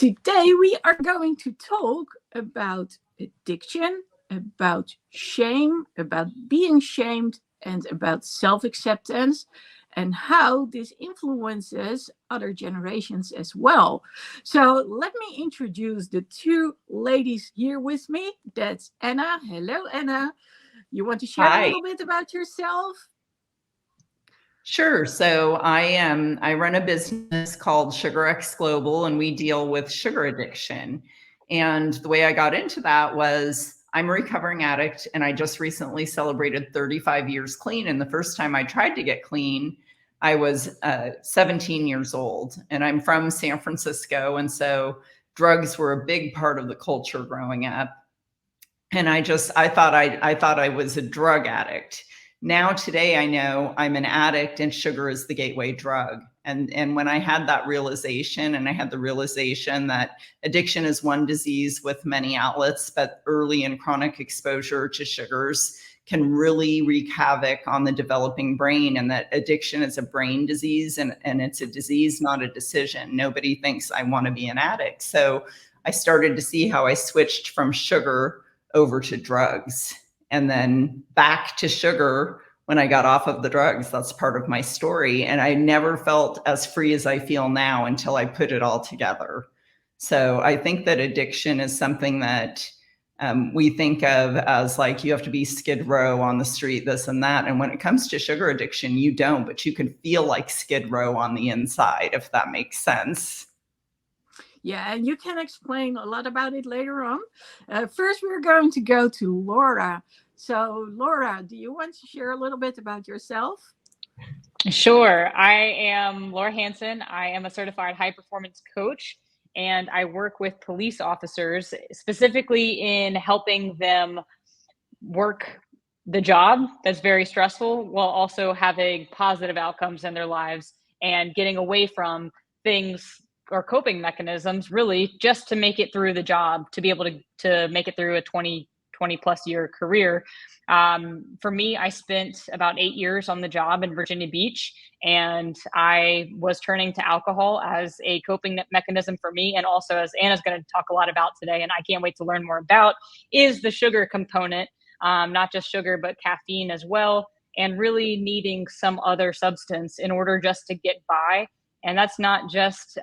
Today we are going to talk about addiction, about shame, about being shamed, and about self acceptance, and how this influences other generations as well. So, let me introduce the two ladies here with me. That's Anna. Hello, Anna. You want to share a Hi. little bit about yourself? Sure. I run a business called SugarX Global, and we deal with sugar addiction. And the way I got into that was I'm a recovering addict, and I just recently celebrated 35 years clean. And the first time I tried to get clean, I was 17 years old, and I'm from San Francisco, and so drugs were a big part of the culture growing up. And I thought I was a drug addict. Now today I know I'm an addict and sugar is the gateway drug. And when I had that realization, and I had the realization that addiction is one disease with many outlets, but early and chronic exposure to sugars can really wreak havoc on the developing brain, and that addiction is a brain disease, and it's a disease, not a decision. Nobody thinks I want to be an addict. So I started to see how I switched from sugar over to drugs and then back to sugar when I got off of the drugs. That's part of my story. And I never felt as free as I feel now until I put it all together. So I think that addiction is something that we think of as like you have to be Skid Row on the street, this and that. And when it comes to sugar addiction, you don't, but you can feel like Skid Row on the inside, if that makes sense. Yeah, and you can explain a lot about it later on. First, we're going to go to Laura. So, Laura, do you want to share a little bit about yourself? Sure. I am Laura Hansen. I am a certified high performance coach, and I work with police officers specifically in helping them work the job that's very stressful while also having positive outcomes in their lives and getting away from things or coping mechanisms really just to make it through the job, to be able to make it through a 20 plus year career. For me, I spent about 8 years on the job in Virginia Beach, and I was turning to alcohol as a coping mechanism for me. And also, as Anna's going to talk a lot about today, and I can't wait to learn more about, is the sugar component, not just sugar, but caffeine as well, and really needing some other substance in order just to get by. And that's not just,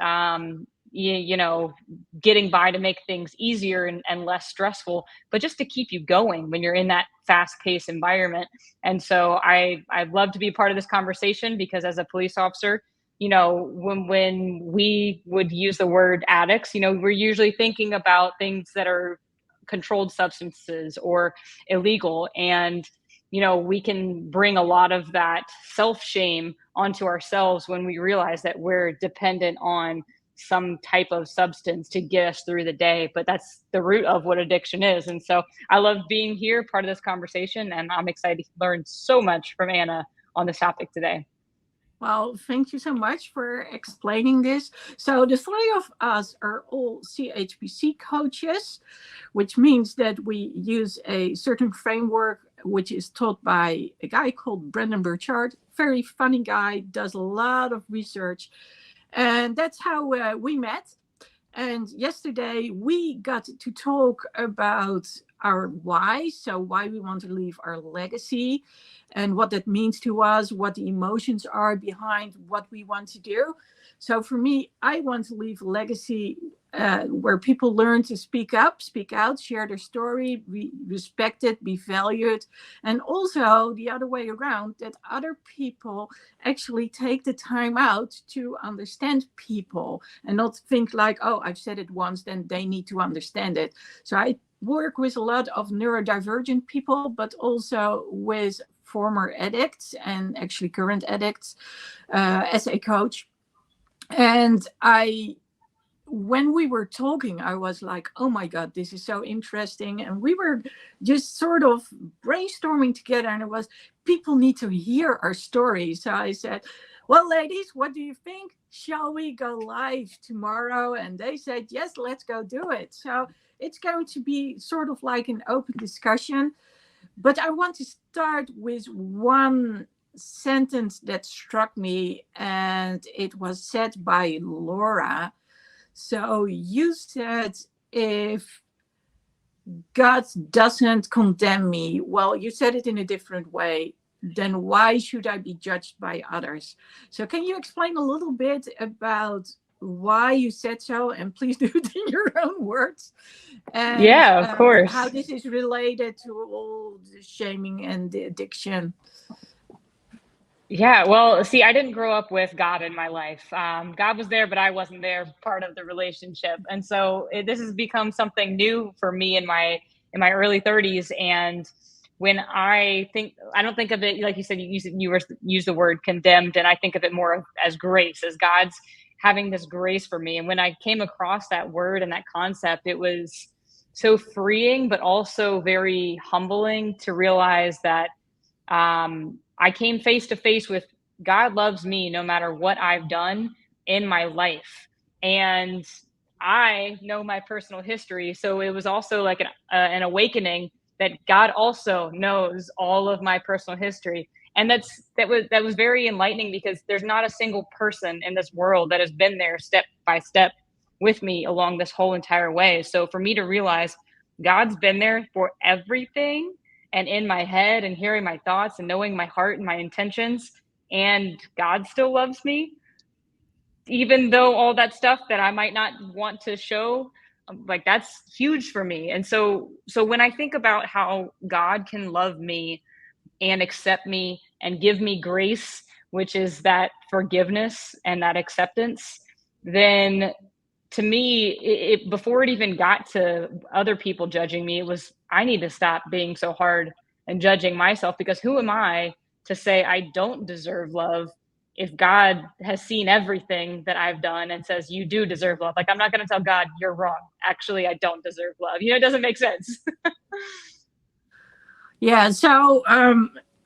getting by to make things easier and less stressful, but just to keep you going when you're in that fast-paced environment. And so I'd love to be part of this conversation, because as a police officer, when we would use the word addicts, we're usually thinking about things that are controlled substances or illegal. And we can bring a lot of that self-shame onto ourselves when we realize that we're dependent on some type of substance to get us through the day. But that's the root of what addiction is. And so I love being here, part of this conversation, and I'm excited to learn so much from Anna on this topic today. Well, thank you so much for explaining this. So, the three of us are all CHPC coaches, which means that we use a certain framework which is taught by a guy called Brendan Burchard. Very funny guy, does a lot of research. And that's how we met. And yesterday we got to talk about our why. So, why we want to leave our legacy and what that means to us, what the emotions are behind what we want to do. So, for me, I want to leave a legacy where people learn to speak up, speak out, share their story, be respected, be valued. And also the other way around, that other people actually take the time out to understand people and not think like, oh, I've said it once, then they need to understand it. So I work with a lot of neurodivergent people, but also with former addicts and actually current addicts as a coach. And when we were talking, I was like, oh my God, this is so interesting. And we were just sort of brainstorming together, and it was, people need to hear our story. So I said, well, ladies, what do you think? Shall we go live tomorrow? And they said, yes, let's go do it. So it's going to be sort of like an open discussion. But I want to start with one sentence that struck me, and it was said by Laura. So you said if God doesn't condemn me, well, you said it in a different way, then why should I be judged by others? So can you explain a little bit about why you said so? And please do it in your own words. And Yeah, of course. how this is related to all the shaming and the addiction. Yeah, well, see, I didn't grow up with God in my life. God was there, but I wasn't there, part of the relationship, and so this has become something new for me in my early 30s. And when I don't think of it like you said. You use the word condemned, and I think of it more as grace, as God's having this grace for me. And when I came across that word and that concept, it was so freeing, but also very humbling to realize that I came face to face with God loves me no matter what I've done in my life. And I know my personal history. So it was also like an awakening that God also knows all of my personal history. And that was very enlightening, because there's not a single person in this world that has been there step by step with me along this whole entire way. So for me to realize God's been there for everything, and in my head, and hearing my thoughts and knowing my heart and my intentions, and God still loves me, even though all that stuff that I might not want to show, like, that's huge for me. And so when I think about how God can love me and accept me and give me grace, which is that forgiveness and that acceptance, then to me, before it even got to other people judging me, it was, I need to stop being so hard and judging myself, because who am I to say I don't deserve love if God has seen everything that I've done and says you do deserve love? Like, I'm not going to tell God you're wrong. Actually, I don't deserve love. It doesn't make sense. Yeah, so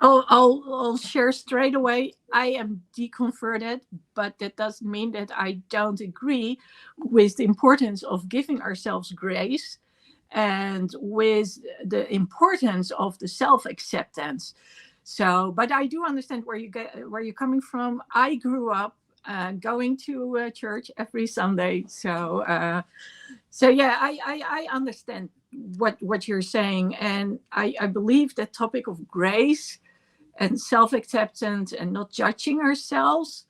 I'll share straight away. I am deconverted, but that doesn't mean that I don't agree with the importance of giving ourselves grace and with the importance of the self-acceptance. So, but I do understand where you're coming from. I grew up going to church every Sunday, so yeah, I understand what you're saying, and I believe that topic of grace and self-acceptance and not judging ourselves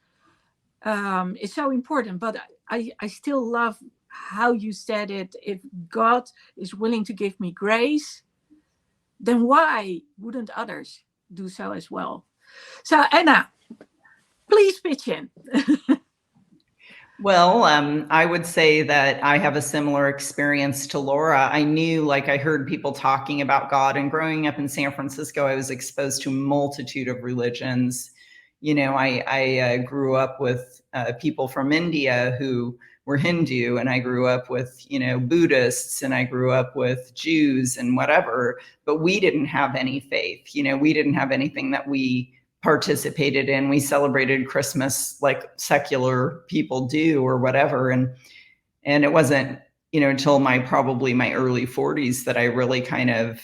is so important. But I still love how you said it. If God is willing to give me grace, then why wouldn't others do so as well? So Anna, please pitch in. Well, I would say that I have a similar experience to Laura. I knew, like, I heard people talking about God, and growing up in San Francisco, I was exposed to a multitude of religions. I grew up with people from India who were Hindu, and I grew up with, Buddhists, and I grew up with Jews and whatever, but we didn't have any faith. We didn't have anything that we participated in. We celebrated Christmas like secular people do or whatever. And it wasn't, until probably my early 40s that I really kind of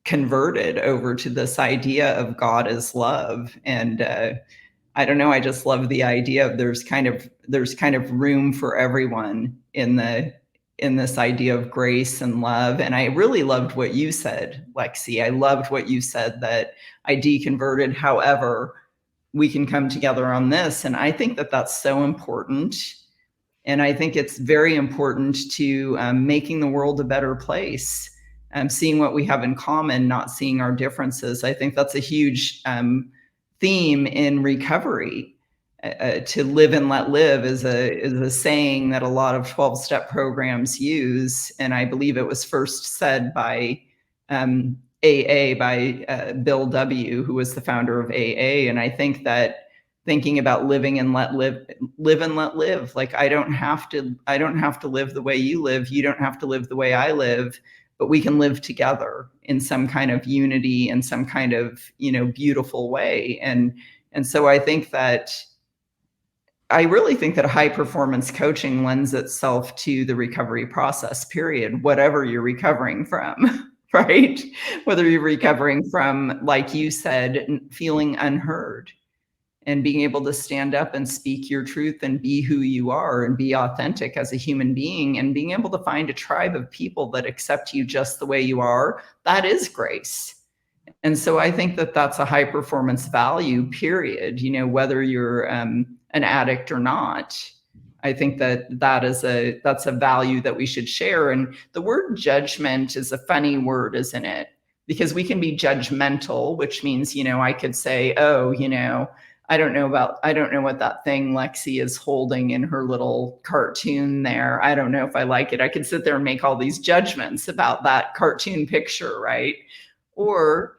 converted over to this idea of God as love. And I don't know, I just love the idea of there's kind of room for everyone in this idea of grace and love. And I really loved what you said, Lexi. I loved what you said, that I deconverted. However, we can come together on this. And I think that that's so important. And I think it's very important to making the world a better place, seeing what we have in common, not seeing our differences. I think that's a huge theme in recovery. To live and let live is a saying that a lot of 12-step programs use. And I believe it was first said by AA, by Bill W., who was the founder of AA. And I think that thinking about living and let live and let live, like, I don't have to live the way you live. You don't have to live the way I live, but we can live together in some kind of unity and some kind of, beautiful way. And so I really think that high performance coaching lends itself to the recovery process, period, whatever you're recovering from, right? Whether you're recovering from, like you said, feeling unheard and being able to stand up and speak your truth and be who you are and be authentic as a human being, and being able to find a tribe of people that accept you just the way you are, that is grace. And so I think that that's a high performance value, period, whether you're an addict or not. I think that that's a value that we should share. And the word judgment is a funny word, isn't it? Because we can be judgmental, which means, I could say, oh, I don't know what that thing Lexi is holding in her little cartoon there. I don't know if I like it. I could sit there and make all these judgments about that cartoon picture, right? Or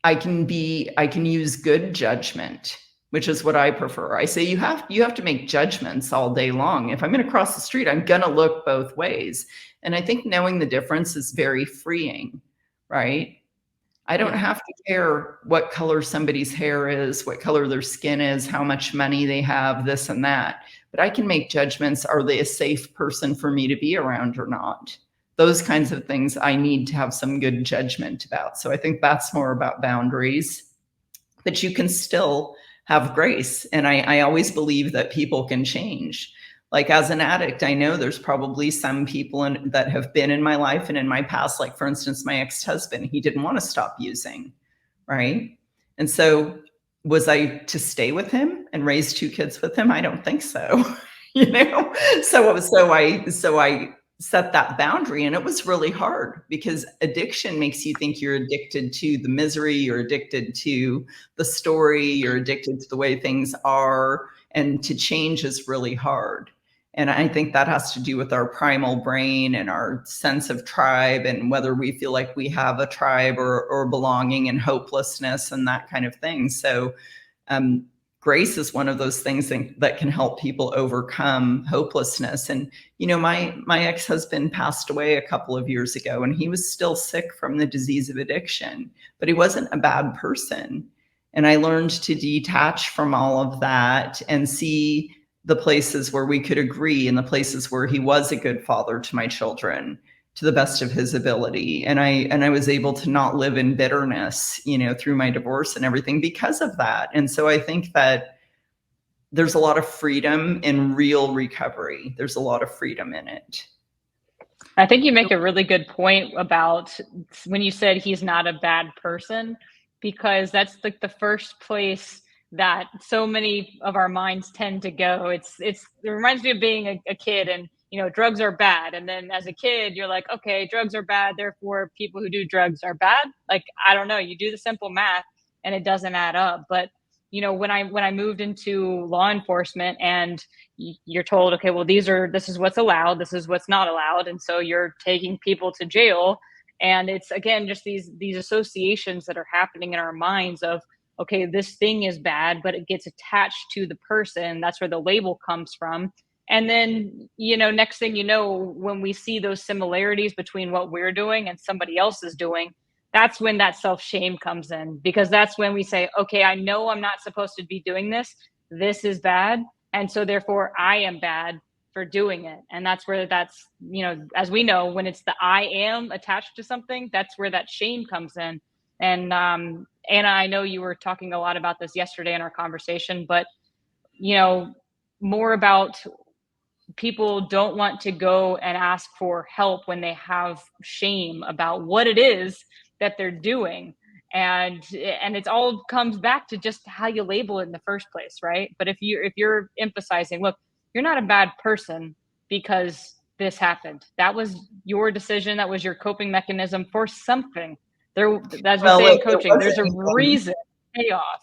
I can use good judgment, which is what I prefer. I say you have to make judgments all day long. If I'm going to cross the street, I'm going to look both ways. And I think knowing the difference is very freeing, right? I don't have to care what color somebody's hair is, what color their skin is, how much money they have, this and that. But I can make judgments. Are they a safe person for me to be around or not? Those kinds of things I need to have some good judgment about. So I think that's more about boundaries, but you can still have grace. And I always believe that people can change. Like as an addict, I know there's probably some people that have been in my life and in my past, like for instance, my ex-husband, he didn't want to stop using, right? And so was I to stay with him and raise 2 kids with him? I don't think so, So I set that boundary, and it was really hard because addiction makes you think you're addicted to the misery, you're addicted to the story, you're addicted to the way things are, and to change is really hard. And I think that has to do with our primal brain and our sense of tribe, and whether we feel like we have a tribe or belonging, and hopelessness and that kind of thing. So grace is one of those things that can help people overcome hopelessness. And, my ex-husband passed away a couple of years ago, and he was still sick from the disease of addiction, but he wasn't a bad person. And I learned to detach from all of that and see the places where we could agree, and the places where he was a good father to my children to the best of his ability. And I was able to not live in bitterness, through my divorce and everything because of that. And so I think that there's a lot of freedom in real recovery. There's a lot of freedom in it. I think you make a really good point about when you said he's not a bad person, because that's like the first place that so many of our minds tend to go. It reminds me of being a kid, and drugs are bad, and then as a kid you're like, okay, drugs are bad, therefore people who do drugs are bad. Like, I don't know, you do the simple math and it doesn't add up. But when I moved into law enforcement, and you're told, okay, well, this is what's allowed, this is what's not allowed, and so you're taking people to jail, and it's again just these associations that are happening in our minds of, okay, this thing is bad, but it gets attached to the person. That's where the label comes from. And then, next thing you know, when we see those similarities between what we're doing and somebody else is doing, that's when that self-shame comes in, because that's when we say, okay, I know I'm not supposed to be doing this. This is bad. And so therefore I am bad for doing it. And that's where as we know, when it's the I am attached to something, that's where that shame comes in. And Anna, I know you were talking a lot about this yesterday in our conversation, but more about people don't want to go and ask for help when they have shame about what it is that they're doing. And it all comes back to just how you label it in the first place, right? But if you're emphasizing, look, you're not a bad person because this happened. That was your decision. That was your coping mechanism for something. As we say in coaching, there's a reason, payoff.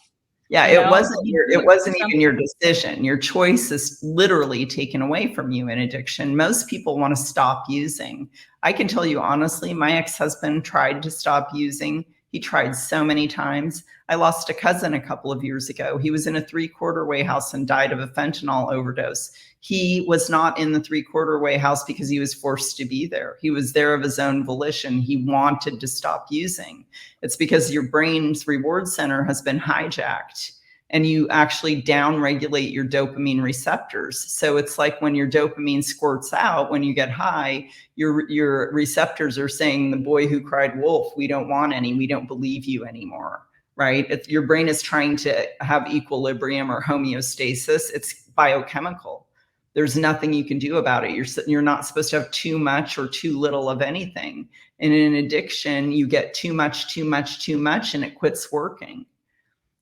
Yeah, it wasn't even your decision. Your choice is literally taken away from you in addiction. Most people want to stop using. I can tell you honestly, my ex-husband tried to stop using. He tried so many times. I lost a cousin a couple of years ago. He was in a 3/4 way house and died of a fentanyl overdose. He was not in the 3/4 way house because he was forced to be there. He was there of his own volition. He wanted to stop using. It's because your brain's reward center has been hijacked, and you actually downregulate your dopamine receptors. So it's like when your dopamine squirts out, when you get high, your receptors are saying, the boy who cried wolf, we don't want any, we don't believe you anymore, right? If your brain is trying to have equilibrium or homeostasis, it's biochemical. There's nothing you can do about it. You're not supposed to have too much or too little of anything. And in addiction, you get too much, and it quits working.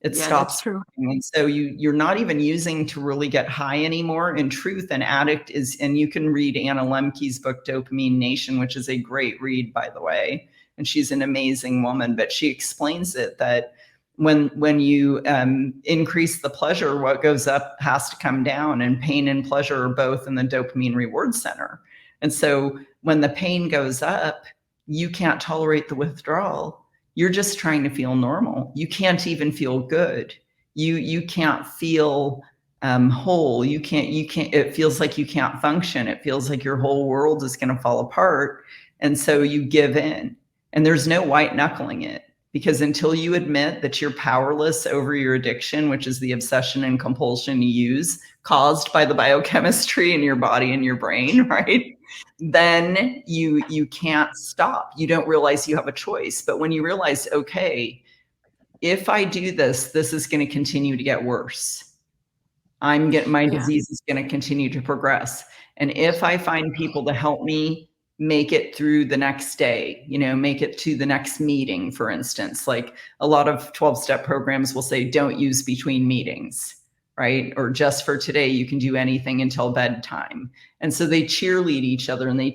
It Yeah, stops that's true. working. And so you're not even using to really get high anymore. In truth, an addict is, and you can read Anna Lemke's book, Dopamine Nation, which is a great read, by the way. And she's an amazing woman, but she explains it that when you increase the pleasure, what goes up has to come down, and pain and pleasure are both in the dopamine reward center. And so when the pain goes up, you can't tolerate the withdrawal. You're just trying to feel normal. You can't even feel good. You can't feel whole. You can't, it feels like you can't function. It feels like your whole world is going to fall apart. And so you give in, and there's no white knuckling it, because until you admit that you're powerless over your addiction, which is the obsession and compulsion you use caused by the biochemistry in your body and your brain, right? Then you can't stop. You don't realize you have a choice. But when you realize, okay, if I do this, this is going to continue to get worse. My disease is going to continue to progress. And if I find people to help me make it through the next day, make it to the next meeting, for instance, like a lot of 12-step programs will say, don't use between meetings, right? Or just for today, you can do anything until bedtime. And so they cheerlead each other, and they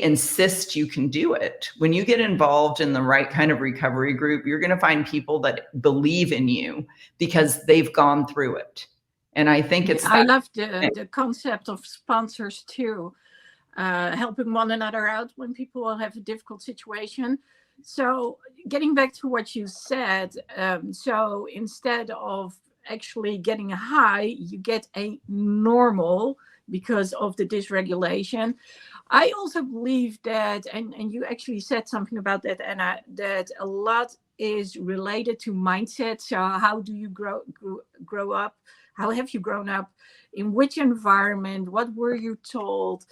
insist you can do it. When you get involved in the right kind of recovery group, you're going to find people that believe in you because they've gone through it. And I think I love the concept of sponsors too, helping one another out when people have a difficult situation. So getting back to what you said, so instead of actually getting a high, you get a normal because of the dysregulation. I also believe that, and you actually said something about that, Anna, that a lot is related to mindset. So how do you grow up? How have you grown up? In which environment? What were you told?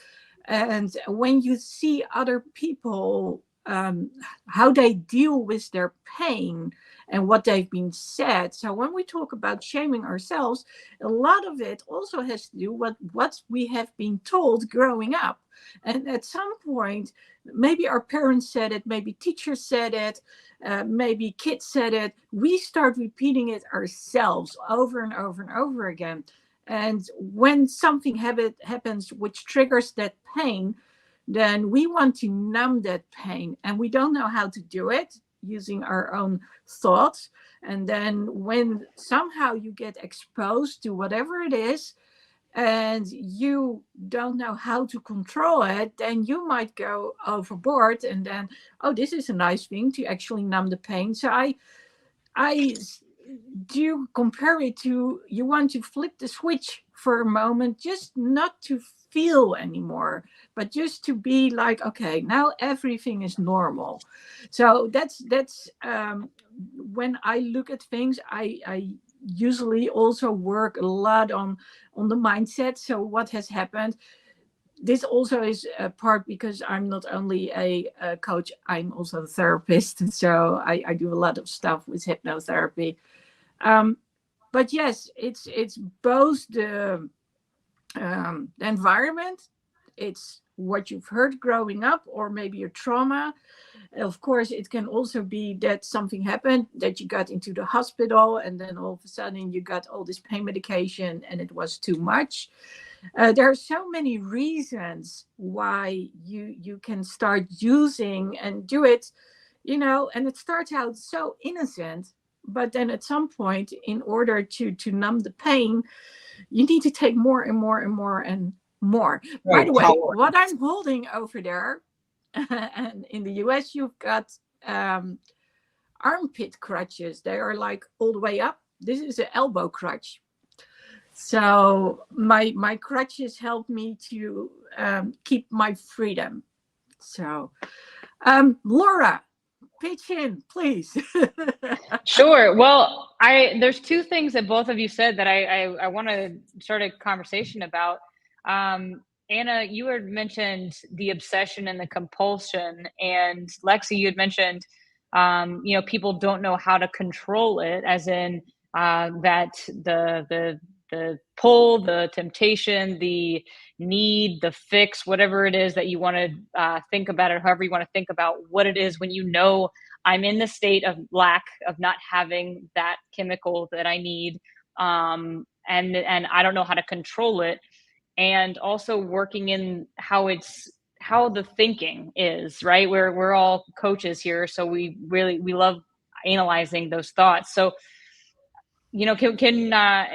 And when you see other people, how they deal with their pain and what they've been said. So when we talk about shaming ourselves, a lot of it also has to do with what we have been told growing up. And at some point, maybe our parents said it, maybe teachers said it, maybe kids said it. We start repeating it ourselves over and over and over again. And when something happens which triggers that pain, then we want to numb that pain, and we don't know how to do it using our own thoughts. And then when somehow you get exposed to whatever it is and you don't know how to control it, then you might go overboard, and then, oh, this is a nice thing to actually numb the pain. So I do compare it to, you want to flip the switch for a moment, just not to feel anymore, but just to be like, okay, now everything is normal. So that's when I look at things, I usually also work a lot on the mindset. So what has happened, this also is a part because I'm not only a coach, I'm also a therapist. So I do a lot of stuff with hypnotherapy. But yes, it's both the environment, it's what you've heard growing up, or maybe your trauma. Of course, it can also be that something happened, that you got into the hospital, and then all of a sudden you got all this pain medication and it was too much. There are so many reasons why you can start using and do it, and it starts out so innocent, but then at some point, in order to numb the pain, you need to take more and more and more and more. Right. By the way, what I'm holding over there, and in the US, you've got armpit crutches. They are like all the way up. This is an elbow crutch. So my crutches help me to keep my freedom. So, Laura, pitch in, please. Sure. Well, there's two things that both of you said that I want to start a conversation about. Anna, you had mentioned the obsession and the compulsion, and Lexi, you had mentioned People don't know how to control it, as in that the pull, the temptation, the need, the fix, whatever it is that you want to think about, or however you want to think about what it is when I'm in the state of lack of not having that chemical that I need, and I don't know how to control it, and also working in how the thinking is, right? We're all coaches here, so we love analyzing those thoughts. So can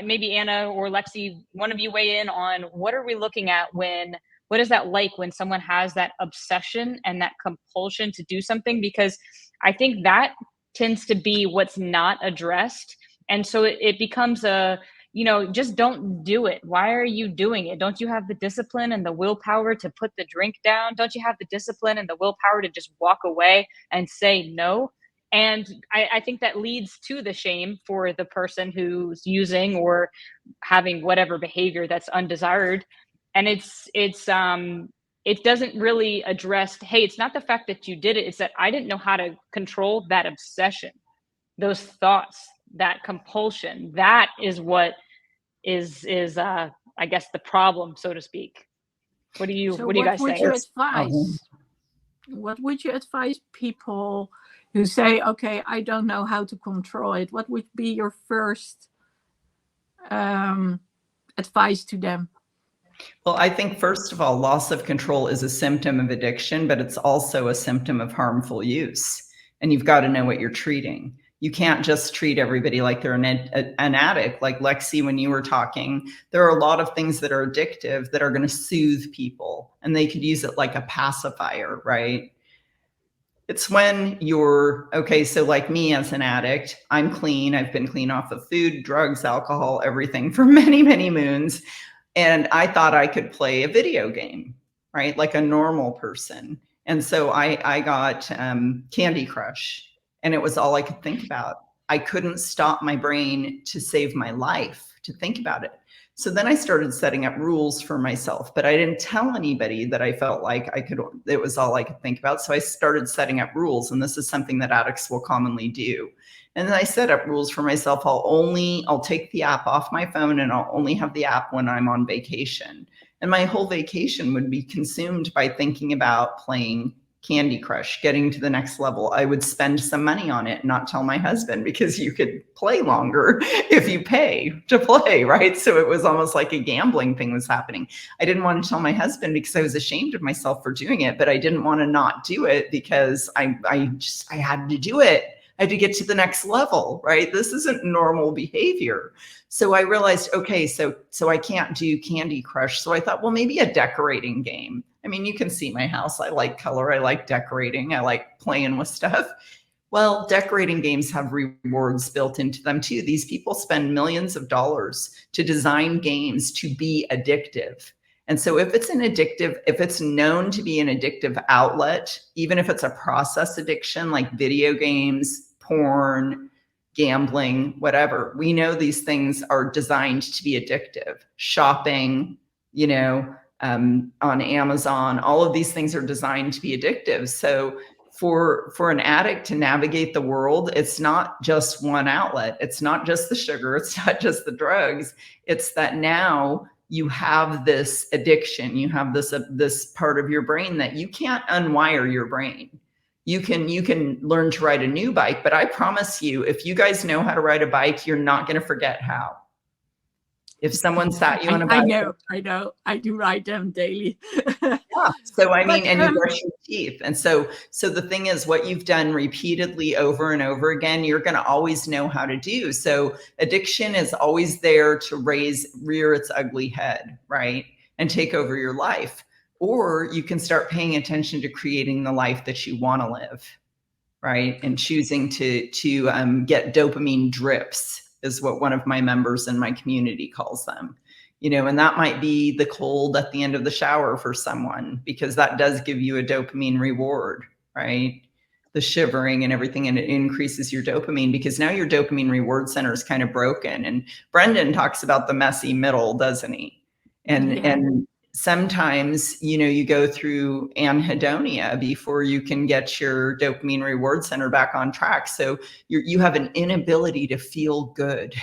maybe Anna or Lexi, one of you, weigh in on what are we looking at what is that like when someone has that obsession and that compulsion to do something? Because I think that tends to be what's not addressed. And so it becomes just don't do it. Why are you doing it? Don't you have the discipline and the willpower to put the drink down? Don't you have the discipline and the willpower to just walk away and say no? And I think that leads to the shame for the person who's using or having whatever behavior that's undesired. And it doesn't really address, hey, it's not the fact that you did it. It's that I didn't know how to control that obsession, those thoughts, that compulsion. That is what is I guess the problem, so to speak. What do you guys think? What would you advise people who say, okay, I don't know how to control it? What would be your first advice to them? Well, I think, first of all, loss of control is a symptom of addiction, but it's also a symptom of harmful use. And you've got to know what you're treating. You can't just treat everybody like they're an addict. Like Lexi, when you were talking, there are a lot of things that are addictive that are going to soothe people, and they could use it like a pacifier, right? It's when you're, okay, so like me as an addict, I'm clean. I've been clean off of food, drugs, alcohol, everything for many, many moons. And I thought I could play a video game, right? Like a normal person. And so I got Candy Crush, and it was all I could think about. I couldn't stop my brain to save my life, to think about it. So then I started setting up rules for myself, but I didn't tell anybody that I felt like it was all I could think about. So I started setting up rules, and this is something that addicts will commonly do. And then I set up rules for myself. I'll take the app off my phone, and I'll only have the app when I'm on vacation. And my whole vacation would be consumed by thinking about playing Candy Crush, getting to the next level. I would spend some money on it and not tell my husband, because you could play longer if you pay to play, right? So it was almost like a gambling thing was happening. I didn't want to tell my husband because I was ashamed of myself for doing it, but I didn't want to not do it because I had to do it. I had to get to the next level, right? This isn't normal behavior. So I realized, okay, so I can't do Candy Crush. So I thought, well, maybe a decorating game. I mean, you can see my house. I like color. I like decorating. I like playing with stuff. Well, decorating games have rewards built into them too. These people spend millions of dollars to design games to be addictive. And so if it's known to be an addictive outlet, even if it's a process addiction like video games, porn, gambling, whatever, we know these things are designed to be addictive. Shopping, on Amazon, all of these things are designed to be addictive. So for an addict to navigate the world, it's not just one outlet. It's not just the sugar. It's not just the drugs. It's that now you have this addiction. You have this part of your brain that you can't unwire your brain. You can learn to ride a new bike, but I promise you, if you guys know how to ride a bike, you're not going to forget how. If someone sat you on a bike. I know. I do ride them daily. Yeah. So I mean, and you brush your teeth. And so the thing is, what you've done repeatedly over and over again, you're going to always know how to do. So addiction is always there to rear its ugly head, right? And take over your life. Or you can start paying attention to creating the life that you want to live, right? And choosing to get dopamine drips is what one of my members in my community calls them. And that might be the cold at the end of the shower for someone, because that does give you a dopamine reward, right? The shivering and everything, and it increases your dopamine because now your dopamine reward center is kind of broken. And Brendan talks about the messy middle, doesn't he? And sometimes, you go through anhedonia before you can get your dopamine reward center back on track. So you have an inability to feel good.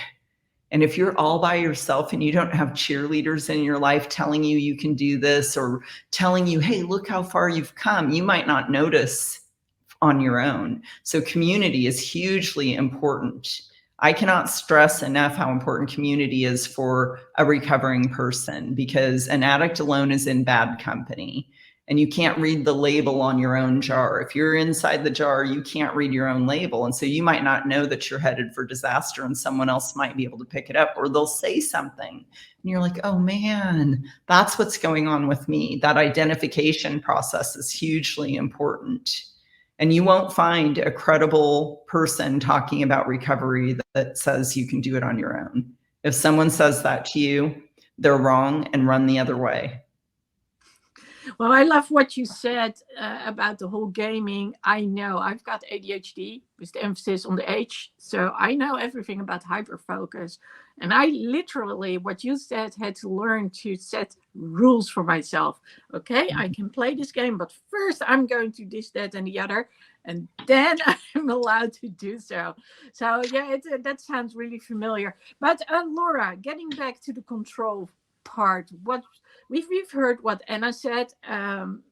And if you're all by yourself and you don't have cheerleaders in your life telling you you can do this, or telling you, hey, look how far you've come, you might not notice on your own. So community is hugely important. I cannot stress enough how important community is for a recovering person, because an addict alone is in bad company, and you can't read the label on your own jar. If you're inside the jar, you can't read your own label. And so you might not know that you're headed for disaster, and someone else might be able to pick it up, or they'll say something and you're like, oh man, that's what's going on with me. That identification process is hugely important. And you won't find a credible person talking about recovery that says you can do it on your own. If someone says that to you, they're wrong, and run the other way. Well, I love what you said about the whole gaming. I know I've got ADHD with the emphasis on the H. So I know everything about hyperfocus. And I literally, what you said, had to learn to set rules for myself. Okay, I can play this game, but first I'm going to this, that, and the other. And then I'm allowed to do so. So yeah, that sounds really familiar. But Laura, getting back to the control part, what we've heard what Anna said.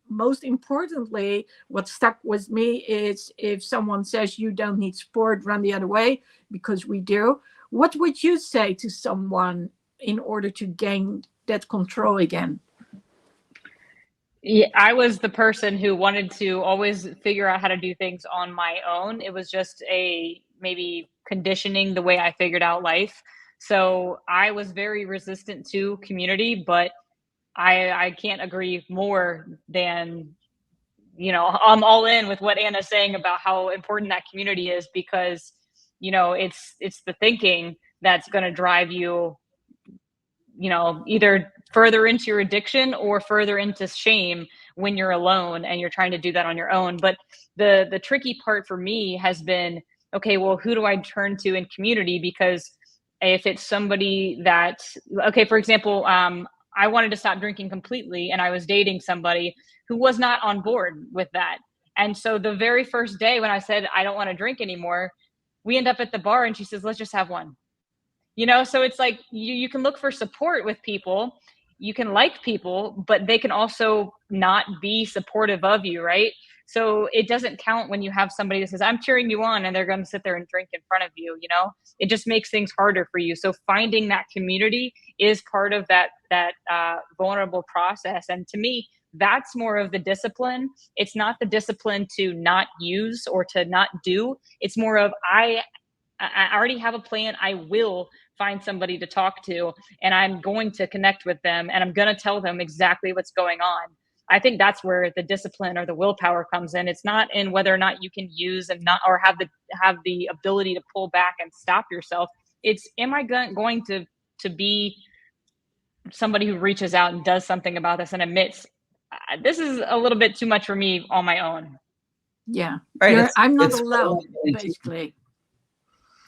Most importantly, what stuck with me is, if someone says you don't need support, run the other way, because we do. What would you say to someone in order to gain that control again? Yeah, I was the person who wanted to always figure out how to do things on my own. It was just maybe conditioning the way I figured out life. So I was very resistant to community, but I can't agree more than, I'm all in with what Anna's saying about how important that community is, because, it's the thinking that's going to drive you, either further into your addiction or further into shame when you're alone and you're trying to do that on your own. But the tricky part for me has been, okay, well, who do I turn to in community? Because if it's somebody that, okay, for example, I wanted to stop drinking completely, and I was dating somebody who was not on board with that. And so the very first day when I said, I don't want to drink anymore, we end up at the bar and she says, let's just have one. So it's like you can look for support with people, you can like people, but they can also not be supportive of you, right? So it doesn't count when you have somebody that says, I'm cheering you on, and they're going to sit there and drink in front of you. It just makes things harder for you. So finding that community is part of that vulnerable process. And to me, that's more of the discipline. It's not the discipline to not use or to not do. It's more of, I already have a plan. I will find somebody to talk to, and I'm going to connect with them, and I'm going to tell them exactly what's going on. I think that's where the discipline or the willpower comes in. It's not in whether or not you can use and not, or have the ability to pull back and stop yourself. It's, am I going to be somebody who reaches out and does something about this and admits, this is a little bit too much for me on my own. Yeah, right. I'm not alone, basically.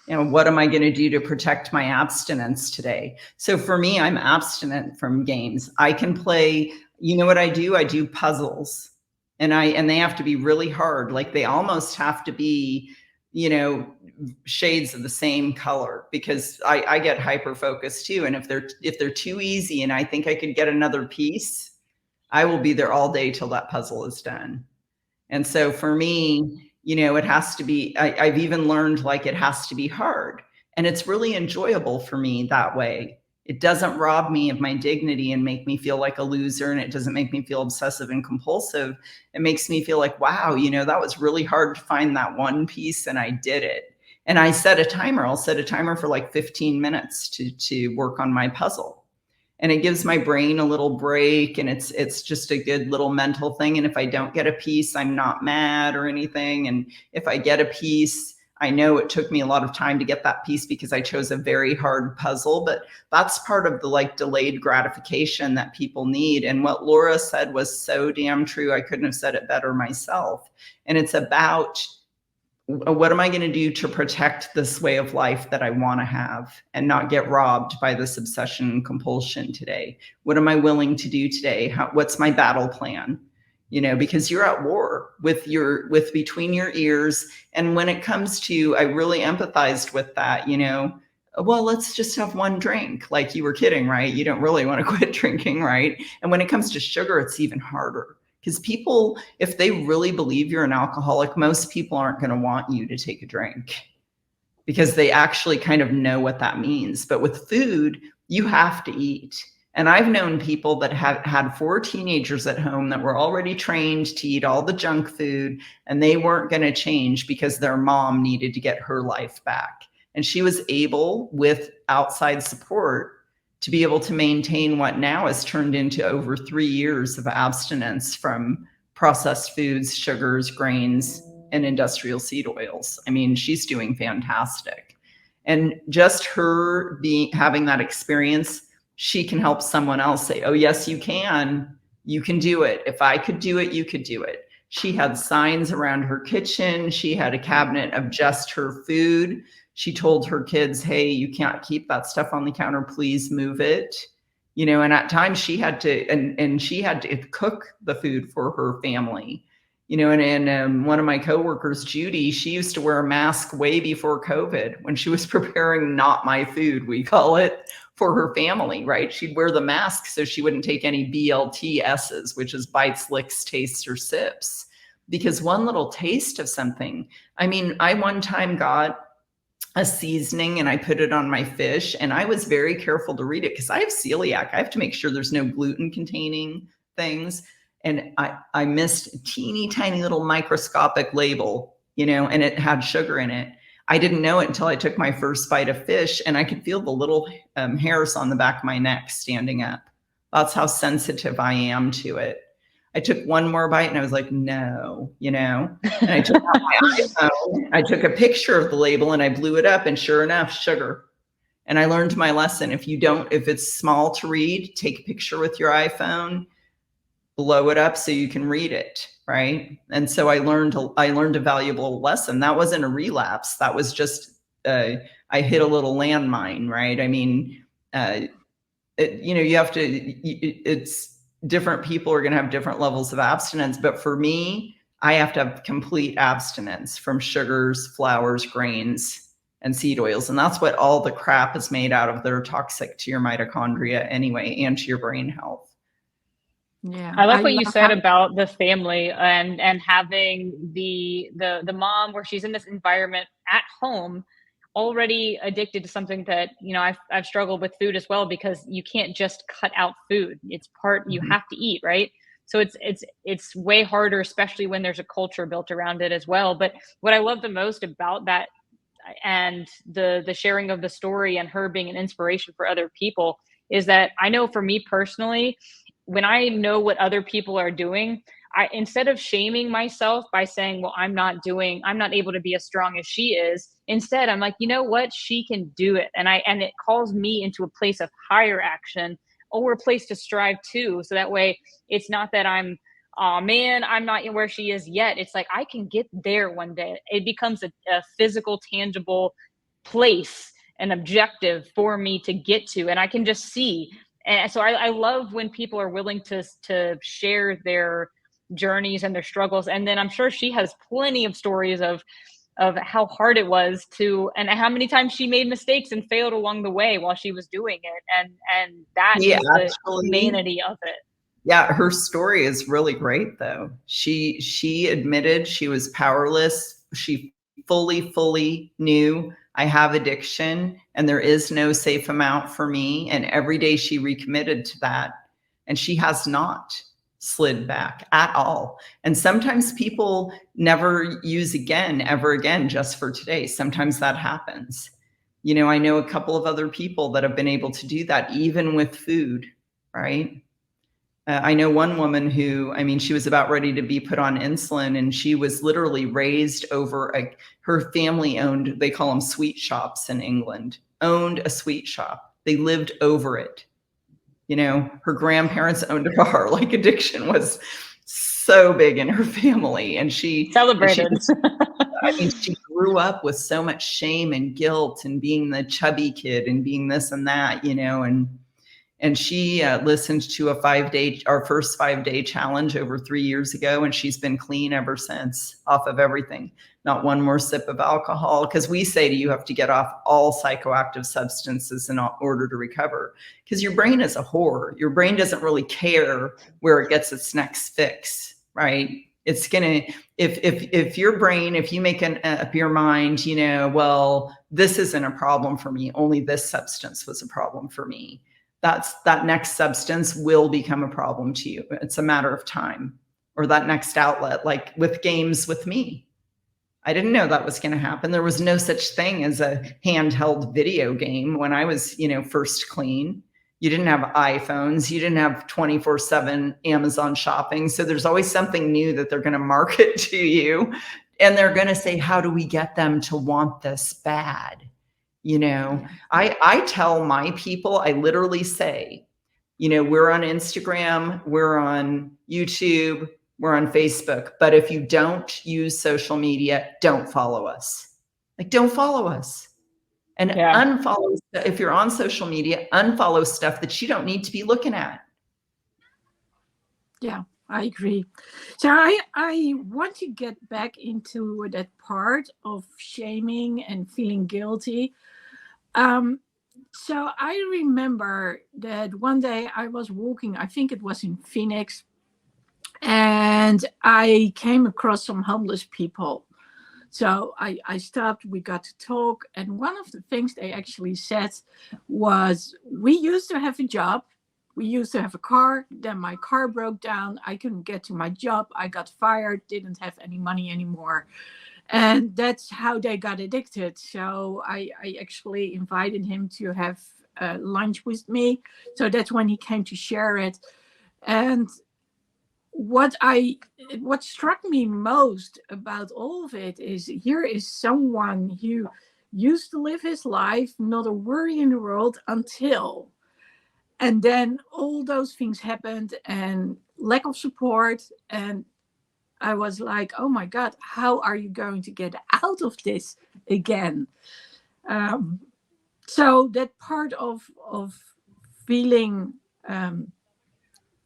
What am I going to do to protect my abstinence today? So for me, I'm abstinent from games. I can play, what I do? I do puzzles, and they have to be really hard. Like, they almost have to be, shades of the same color, because I get hyper focused too. And if they're too easy and I think I could get another piece, I will be there all day till that puzzle is done. And so for me, it has to be, I've even learned, like, it has to be hard, and it's really enjoyable for me that way. It doesn't rob me of my dignity and make me feel like a loser. And it doesn't make me feel obsessive and compulsive. It makes me feel like, wow, that was really hard to find that one piece, and I did it. And I set a timer. I'll set a timer for like 15 minutes to work on my puzzle. And it gives my brain a little break, and it's just a good little mental thing. And if I don't get a piece, I'm not mad or anything. And if I get a piece, I know it took me a lot of time to get that piece because I chose a very hard puzzle. But that's part of the delayed gratification that people need. And what Laura said was so damn true. I couldn't have said it better myself. And it's about what am I going to do to protect this way of life that I want to have and not get robbed by this obsession and compulsion today? What am I willing to do today? What's my battle plan? You know, because you're at war with between your ears. And when it comes to, I really empathized with that, you know, well, let's just have one drink. Like, you were kidding, right? You don't really want to quit drinking, right? And when it comes to sugar, it's even harder. Because people, if they really believe you're an alcoholic, most people aren't going to want you to take a drink because they actually kind of know what that means. But with food, you have to eat. And I've known people that have had 4 teenagers at home that were already trained to eat all the junk food, and they weren't going to change because their mom needed to get her life back. And she was able, with outside support, to be able to maintain what now has turned into over 3 years of abstinence from processed foods, sugars, grains, and industrial seed oils. I mean, she's doing fantastic. And just her having that experience, she can help someone else say, oh, yes, you can do it. If I could do it, you could do it. She had signs around her kitchen. She had a cabinet of just her food. She told her kids, hey, you can't keep that stuff on the counter. Please move it. You know, and at times she had to, and she had to cook the food for her family. You know, and one of my coworkers, Judy, she used to wear a mask way before COVID when she was preparing Not My Food, we call it, for her family, right? She'd wear the mask so she wouldn't take any BLTSs, which is bites, licks, tastes, or sips. Because one little taste of something, I mean, I one time got a seasoning and I put it on my fish, and I was very careful to read it because I have celiac. I have to make sure there's no gluten containing things. And I missed a teeny tiny little microscopic label, you know, and it had sugar in it. I didn't know it until I took my first bite of fish, and I could feel the little hairs on the back of my neck standing up. That's how sensitive I am to it. I took one more bite and I was like, no, you know, and I took out my iPhone, I took a picture of the label and I blew it up, and sure enough, sugar. And I learned my lesson. If it's small to read, take a picture with your iPhone, blow it up so you can read it, right? And so I learned a valuable lesson. That wasn't a relapse. That was just, I hit a little landmine, right? I mean, you know, you have to, it's, different people are going to have different levels of abstinence. But for me, I have to have complete abstinence from sugars, flours, grains, and seed oils. And that's what all the crap is made out of that are toxic to your mitochondria anyway, and to your brain health. Yeah, I like what you said about the family and having the mom where she's in this environment at home, already addicted to something that, you know, I've struggled with food as well, because you can't just cut out food. It's part, you have to eat, right? So it's way harder, especially when there's a culture built around it as well. But what I love the most about that, and the sharing of the story and her being an inspiration for other people, is that I know for me personally, when I know what other people are doing, instead of shaming myself by saying, well, I'm not able to be as strong as she is. Instead, I'm like, you know what? She can do it. And it calls me into a place of higher action, or a place to strive to. So that way it's not that I'm, oh man, I'm not where she is yet. It's like, I can get there one day. It becomes a physical, tangible place, an objective for me to get to. And I can just see. And so I love when people are willing to share their journeys and their struggles. And then I'm sure she has plenty of stories of how hard it was and how many times she made mistakes and failed along the way while she was doing it. And that is the humanity of it. Yeah, her story is really great though. She admitted she was powerless. She fully knew, I have addiction and there is no safe amount for me. And every day she recommitted to that. And she has not slid back at all. And sometimes people never use ever again, just for today. Sometimes that happens. You know, I know a couple of other people that have been able to do that, even with food, right? I know one woman who, I mean, she was about ready to be put on insulin, and she was literally raised over her family owned, they call them sweet shops in England, owned a sweet shop. They lived over it. You know, her grandparents owned a bar. Like, addiction was so big in her family. And she Celebrated. I mean, she grew up with so much shame and guilt and being the chubby kid and being this and that, you know, and she listened to our first 5-day challenge over 3 years ago. And she's been clean ever since, off of everything, not one more sip of alcohol. Cause we say to you have to get off all psychoactive substances in order to recover. Cause your brain is a whore. Your brain doesn't really care where it gets its next fix, right? It's gonna, if your brain, if you make up your mind, you know, well, this isn't a problem for me, only this substance was a problem for me, that next substance will become a problem to you. It's a matter of time. Or that next outlet, like with games with me. I didn't know that was going to happen. There was no such thing as a handheld video game when I was, you know, first clean. You didn't have iPhones. You didn't have 24/7 Amazon shopping. So there's always something new that they're going to market to you. And they're going to say, how do we get them to want this bad? You know, I tell my people, I literally say, you know, we're on Instagram, we're on YouTube, we're on Facebook, but if you don't use social media, don't follow us. Like, don't follow us. And unfollow, if you're on social media, unfollow stuff that you don't need to be looking at. Yeah, I agree. So I want to get back into that part of shaming and feeling guilty. So I remember that one day I was walking, I think it was in Phoenix, and I came across some homeless people. So I stopped, we got to talk, and one of the things they actually said was, we used to have a job, we used to have a car, then my car broke down, I couldn't get to my job, I got fired, didn't have any money anymore. And that's how they got addicted. So I actually invited him to have lunch with me. So that's when he came to share it. And what struck me most about all of it is, here is someone who used to live his life, not a worry in the world, and then all those things happened, and lack of support, and I was like, oh my God, how are you going to get out of this again? So that part of feeling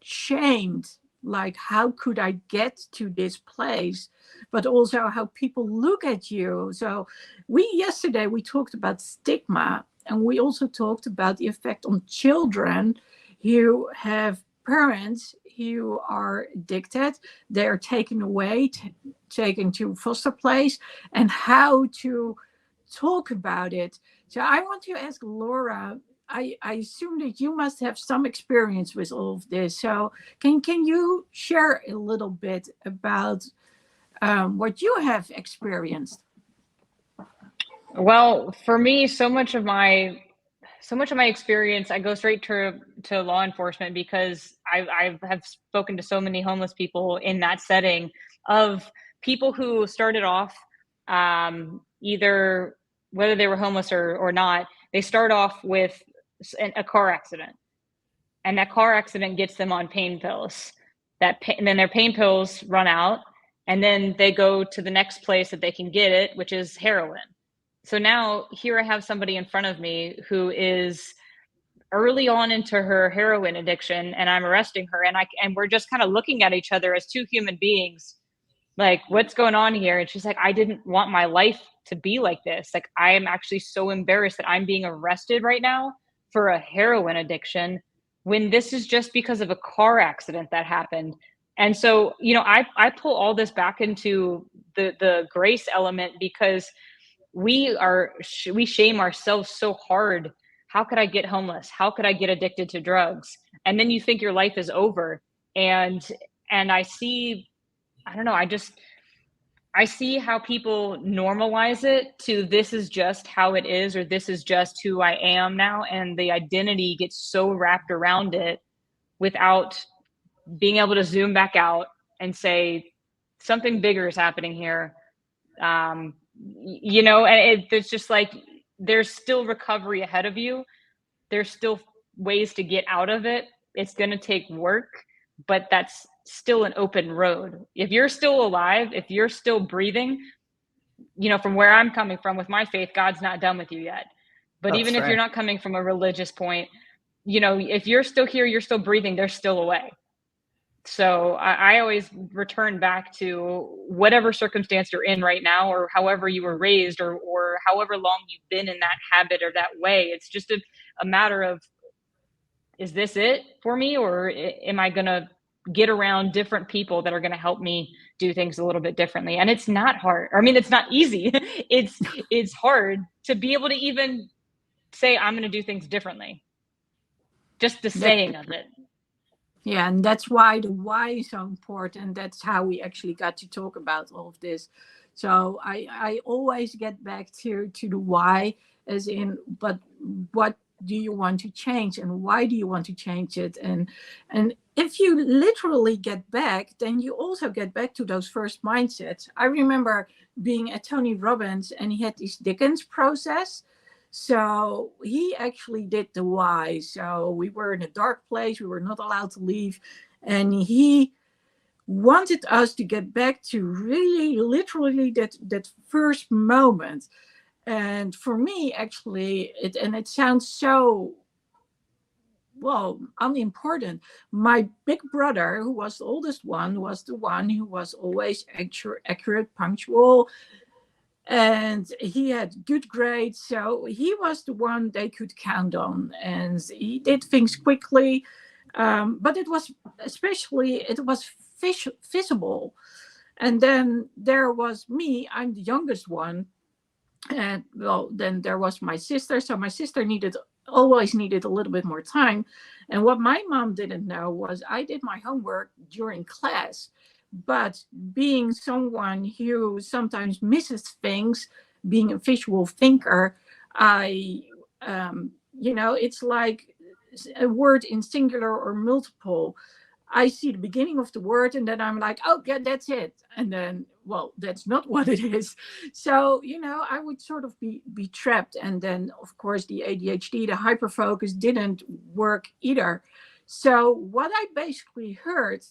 shamed, like, how could I get to this place? But also how people look at you. So yesterday we talked about stigma, and we also talked about the effect on children who have parents who are addicted. They're taken away, taken to foster place, and how to talk about it. So I want to ask Laura, I assume that you must have some experience with all of this. So can you share a little bit about what you have experienced? Well, for me, so much of my experience, I go straight to law enforcement, because I have spoken to so many homeless people in that setting, of people who started off, either whether they were homeless or not, they start off with a car accident, and that car accident gets them on pain pills. And then their pain pills run out, and then they go to the next place that they can get it, which is heroin. So now here I have somebody in front of me who is early on into her heroin addiction, and I'm arresting her, and we're just kind of looking at each other as two human beings, like, what's going on here? And she's like, I didn't want my life to be like this. Like, I am actually so embarrassed that I'm being arrested right now for a heroin addiction, when this is just because of a car accident that happened. And so, you know, I pull all this back into the grace element, because we shame ourselves so hard. How could I get homeless? How could I get addicted to drugs? And then you think your life is over. And I see, I don't know, I see how people normalize it to, this is just how it is, or this is just who I am now. And the identity gets so wrapped around it without being able to zoom back out and say, something bigger is happening here. You know, and it's just like, there's still recovery ahead of you. There's still ways to get out of it. It's going to take work, but that's still an open road. If you're still alive, if you're still breathing, from where I'm coming from with my faith, God's not done with you yet. But That's even if right. you're not coming from a religious point, if you're still here, you're still breathing, there's still a way. So I always return back to whatever circumstance you're in right now, or however you were raised, or however long you've been in that habit or that way. It's just a matter of, is this it for me, or am I going to get around different people that are going to help me do things a little bit differently? And it's not hard. I mean, it's not easy. It's hard to be able to even say, I'm going to do things differently. Just the saying of it. Yeah, and that's why the why is so important. That's how we actually got to talk about all of this. So I always get back to the why, as in, but what do you want to change, and why do you want to change it? And if you literally get back, then you also get back to those first mindsets. I remember being at Tony Robbins, and he had this Dickens process. So he actually did the why. So we were in a dark place. We were not allowed to leave. And he wanted us to get back to really literally that first moment. And for me, actually, it sounds so, well, unimportant. My big brother, who was the oldest one, was the one who was always accurate, punctual, and he had good grades, so he was the one they could count on, and he did things quickly, but it was visible. And then there was me. I'm the youngest one, and well, then there was my sister. So my sister always needed a little bit more time. And what my mom didn't know was I did my homework during class. But being someone who sometimes misses things, being a visual thinker, it's like a word in singular or multiple. I see the beginning of the word, and then I'm like, oh, yeah, that's it. And then, well, that's not what it is. So, I would sort of be trapped. And then, of course, the ADHD, the hyperfocus didn't work either. So what I basically heard,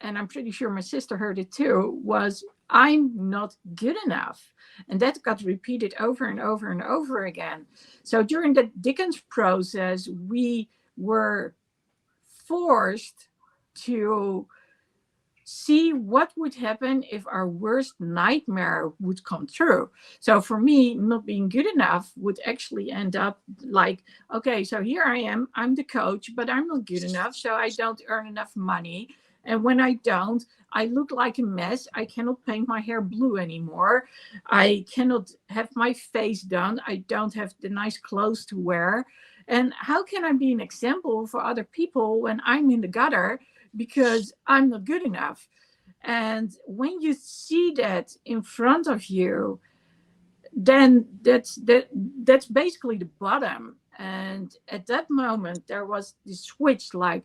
and I'm pretty sure my sister heard it too, was I'm not good enough. And that got repeated over and over and over again. So during the Dickens process, we were forced to see what would happen if our worst nightmare would come true. So for me, not being good enough would actually end up like, okay, so here I am, I'm the coach, but I'm not good enough, so I don't earn enough money. And when I don't, I look like a mess. I cannot paint my hair blue anymore. I cannot have my face done. I don't have the nice clothes to wear. And how can I be an example for other people when I'm in the gutter because I'm not good enough? And when you see that in front of you, then that's basically the bottom. And at that moment, there was this switch like,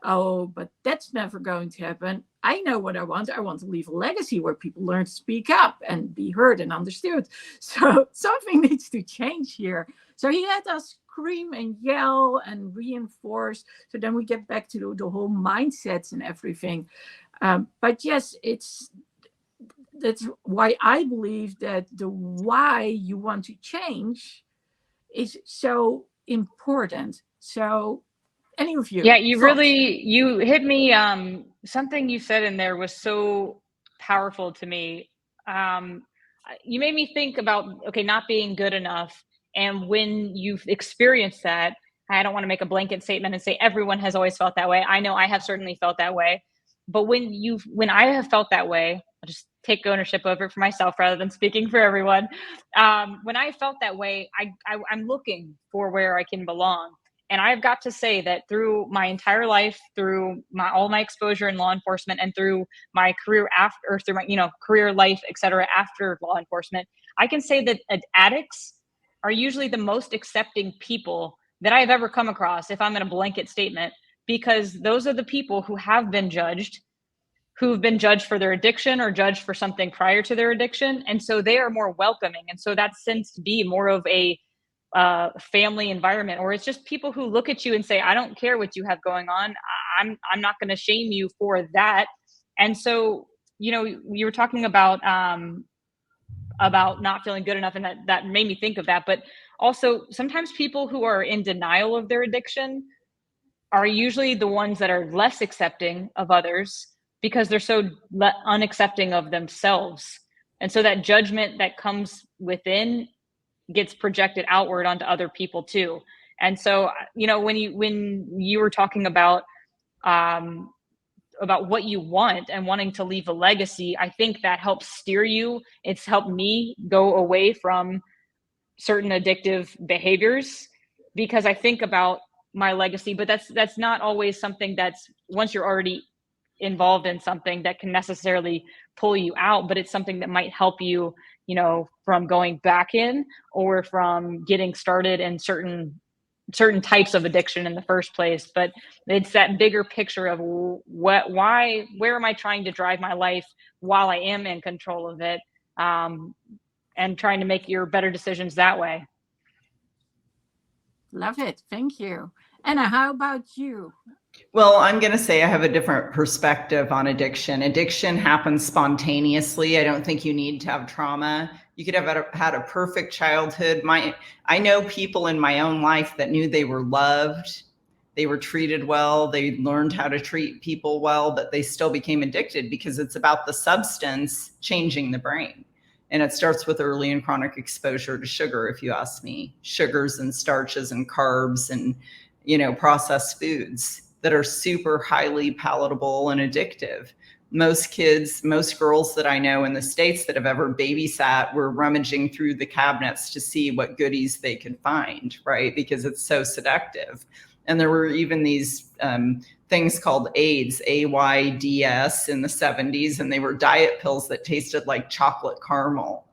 oh, but that's never going to happen. I know what I want. I want to leave a legacy where people learn to speak up and be heard and understood. So something needs to change here. So he had us scream and yell and reinforce. So then we get back to the whole mindsets and everything. But yes, that's why I believe that the why you want to change is so important. So any of you? Yeah, you hit me. Something you said in there was so powerful to me. You made me think about, okay, not being good enough. And when you've experienced that, I don't want to make a blanket statement and say everyone has always felt that way. I know I have certainly felt that way. But when I have felt that way, I'll just take ownership over it for myself rather than speaking for everyone. When I felt that way, I'm looking for where I can belong. And I've got to say that through my entire life, through all my exposure in law enforcement, and through my career through my career life, et cetera, after law enforcement, I can say that addicts are usually the most accepting people that I've ever come across, if I'm in a blanket statement, because those are the people who've been judged for their addiction or judged for something prior to their addiction. And so they are more welcoming. And so that tends to be more of a family environment, or it's just people who look at you and say, I don't care what you have going on. I'm not going to shame you for that. And so, you know, you were talking about not feeling good enough, and that made me think of that. But also, sometimes people who are in denial of their addiction are usually the ones that are less accepting of others, because they're so unaccepting of themselves. And so that judgment that comes within gets projected outward onto other people too. And so, you know, when you were talking about what you want and wanting to leave a legacy, I think that helps steer you. It's helped me go away from certain addictive behaviors, because I think about my legacy, but that's not always something that's, once you're already involved in something, that can necessarily pull you out, but it's something that might help you, you know, from going back in, or from getting started in certain types of addiction in the first place. But it's that bigger picture of where am I trying to drive my life while I am in control of it, and trying to make your better decisions that way. Love it. Thank you. Anna, how about you? Well, I'm going to say I have a different perspective on addiction. Addiction happens spontaneously. I don't think you need to have trauma. You could have had a perfect childhood. I know people in my own life that knew they were loved, they were treated well, they learned how to treat people well, but they still became addicted, because it's about the substance changing the brain. And it starts with early and chronic exposure to sugar, if you ask me. Sugars and starches and carbs and, you know, processed foods that are super highly palatable and addictive. Most kids, most girls that I know in the States that have ever babysat were rummaging through the cabinets to see what goodies they could find, right? Because it's so seductive. And there were even these things called AIDS, AIDS in the 70s, and they were diet pills that tasted like chocolate caramel.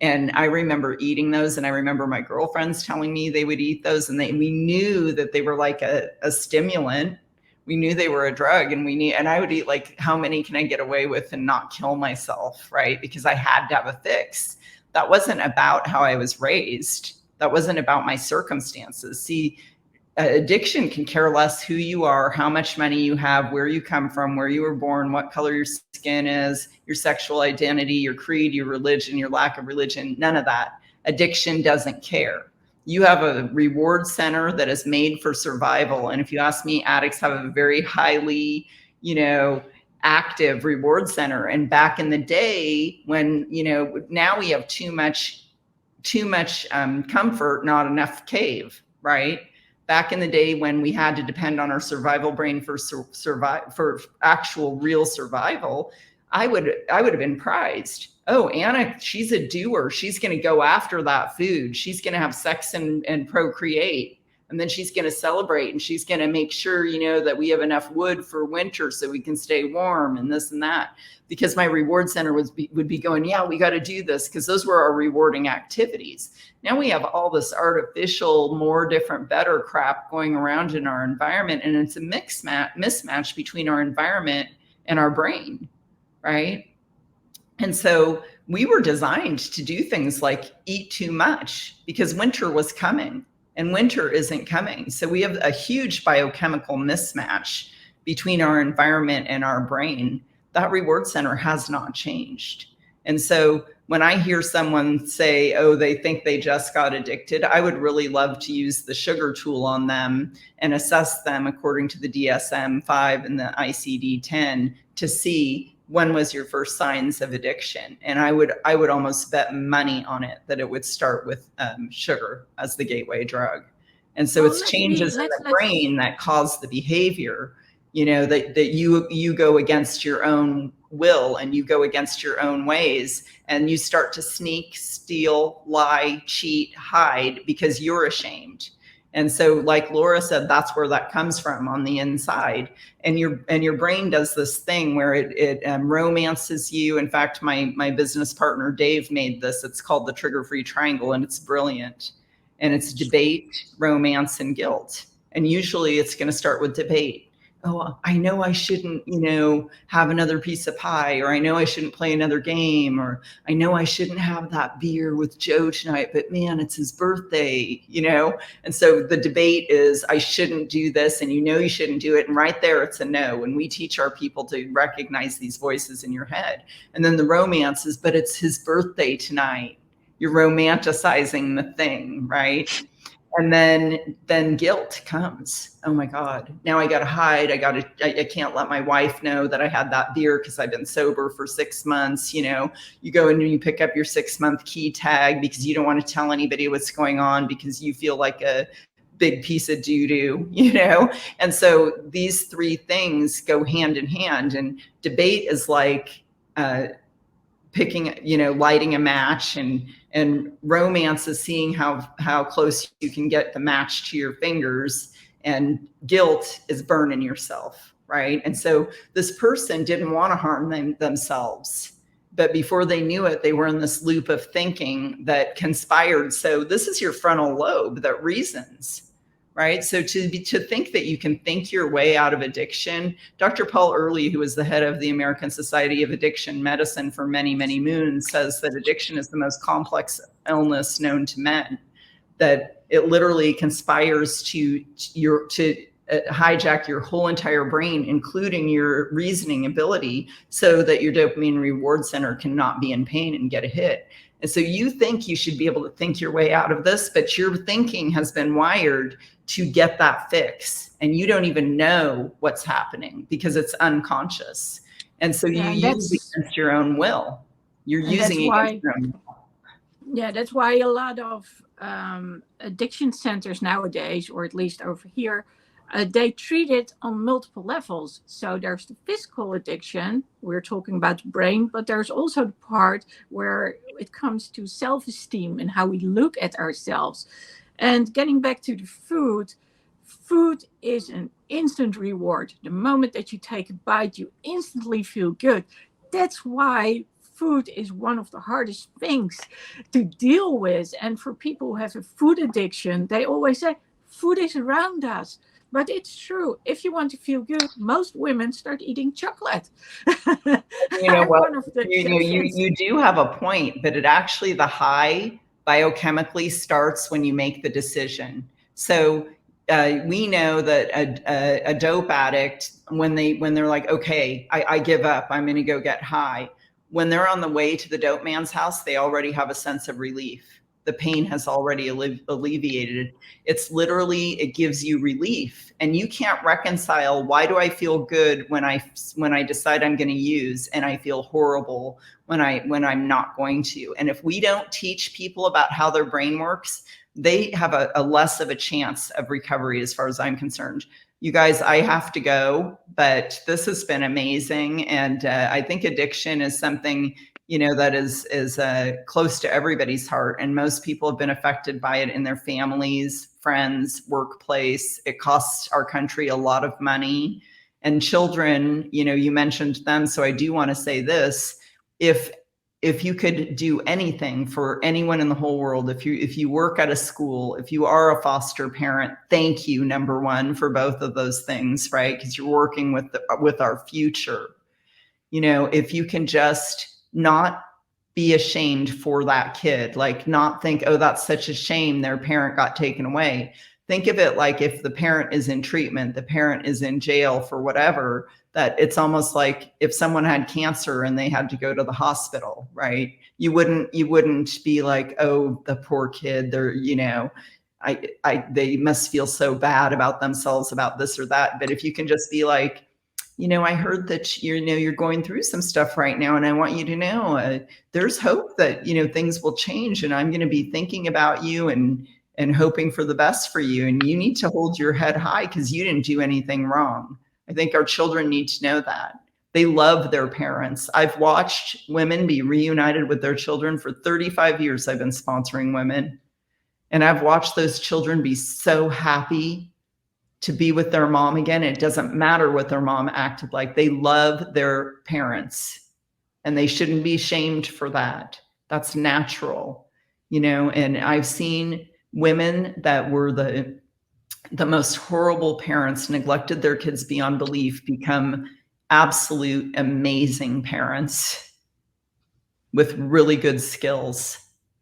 And I remember eating those, and I remember my girlfriends telling me they would eat those, and we knew that they were like a stimulant. We knew they were a drug, and I would eat like, how many can I get away with and not kill myself, right? Because I had to have a fix. That wasn't about how I was raised. That wasn't about my circumstances. See, addiction can care less who you are, how much money you have, where you come from, where you were born, what color your skin is, your sexual identity, your creed, your religion, your lack of religion, none of that. Addiction doesn't care. You have a reward center that is made for survival. And if you ask me, addicts have a very highly, you know, active reward center. And back in the day when, you know, now we have too much comfort, not enough cave, right? Back in the day when we had to depend on our survival brain for actual real survival, I would have been prized. Oh, Anna, she's a doer. She's going to go after that food. She's going to have sex and procreate. And then she's going to celebrate, and she's going to make sure, you know, that we have enough wood for winter so we can stay warm and this and that. Because my reward center would be going, yeah, we got to do this, because those were our rewarding activities. Now we have all this artificial, more different, better crap going around in our environment. And it's a mismatch between our environment and our brain, right? And so we were designed to do things like eat too much, because winter was coming, and winter isn't coming. So we have a huge biochemical mismatch between our environment and our brain. That reward center has not changed. And so when I hear someone say, oh, they think they just got addicted, I would really love to use the sugar tool on them and assess them according to the DSM-5 and the ICD-10 to see, when was your first signs of addiction? And I would almost bet money on it that it would start with sugar as the gateway drug. And so it's changes in the brain that cause the behavior, you know, that you go against your own will, and you go against your own ways, and you start to sneak, steal, lie, cheat, hide, because you're ashamed. And so, like Laura said, that's where that comes from, on the inside. And your brain does this thing where it romances you. In fact, my business partner, Dave, made this. It's called the trigger-free triangle, and it's brilliant. And it's debate, romance, and guilt. And usually it's going to start with debate. oh, I know I shouldn't, have another piece of pie, or I know I shouldn't play another game, or I know I shouldn't have that beer with Joe tonight, but man, it's his birthday, And so the debate is, I shouldn't do this, and you shouldn't do it. And right there, it's a no. And we teach our people to recognize these voices in your head. And then the romance is, but it's his birthday tonight. You're romanticizing the thing, right? And then guilt comes. Oh my God, now I got to hide. I can't let my wife know that I had that beer because I've been sober for 6 months. You go and you pick up your 6-month key tag because you don't want to tell anybody what's going on because you feel like a big piece of doo-doo, And so these three things go hand in hand, and debate is like, picking, lighting a match, and romance is seeing how close you can get the match to your fingers, and guilt is burning yourself, right? And so this person didn't want to harm themselves, but before they knew it, they were in this loop of thinking that conspired. So this is your frontal lobe that reasons, right? So to think that you can think your way out of addiction. Dr. Paul Earley, who is the head of the American Society of Addiction Medicine for many, many moons, says that addiction is the most complex illness known to men, that it literally conspires to hijack your whole entire brain, including your reasoning ability, so that your dopamine reward center cannot be in pain and get a hit. And so you think you should be able to think your way out of this, but your thinking has been wired to get that fix, and you don't even know what's happening because it's unconscious. And so you use against your own will. You're using against your own will. Yeah, that's why a lot of addiction centers nowadays, or at least over here, they treat it on multiple levels. So there's the physical addiction, we're talking about the brain, but there's also the part where it comes to self-esteem and how we look at ourselves. And getting back to the food is an instant reward. The moment that you take a bite, you instantly feel good. That's why food is one of the hardest things to deal with. And for people who have a food addiction, they always say, food is around us. But it's true. If you want to feel good, most women start eating chocolate. You know what? You do have a point, but the high biochemically starts when you make the decision. So we know that a dope addict, when they're like, okay, I give up, I'm going to go get high. When they're on the way to the dope man's house, they already have a sense of relief. The pain has already alleviated. It's literally, it gives you relief, and you can't reconcile, why do I feel good when I decide I'm going to use, and I feel horrible when I'm not going to. And if we don't teach people about how their brain works, they have a less of a chance of recovery, as far as I'm concerned. You guys, I have to go, but this has been amazing. And I think addiction is something, that is close to everybody's heart. And most people have been affected by it in their families, friends, workplace. It costs our country a lot of money. And children, you mentioned them. So I do want to say this, if you could do anything for anyone in the whole world, if you work at a school, if you are a foster parent, thank you, number one, for both of those things, right? Because you're working with our future. If you can just not be ashamed for that kid, like not think, oh, that's such a shame their parent got taken away. Think of it like if the parent is in treatment, the parent is in jail for whatever, that it's almost like if someone had cancer and they had to go to the hospital, right? You wouldn't be like, oh, the poor kid, they're, they must feel so bad about themselves about this or that. But if you can just be like, I heard that you're going through some stuff right now, and I want you to know there's hope that things will change, and I'm going to be thinking about you and hoping for the best for you, and you need to hold your head high because you didn't do anything wrong. I think our children need to know that. They love their parents. I've watched women be reunited with their children for 35 years. I've been sponsoring women, and I've watched those children be so happy to be with their mom again. It doesn't matter what their mom acted like. They love their parents, and they shouldn't be shamed for that. That's natural, and I've seen women that were the most horrible parents neglected their kids beyond belief become absolute amazing parents with really good skills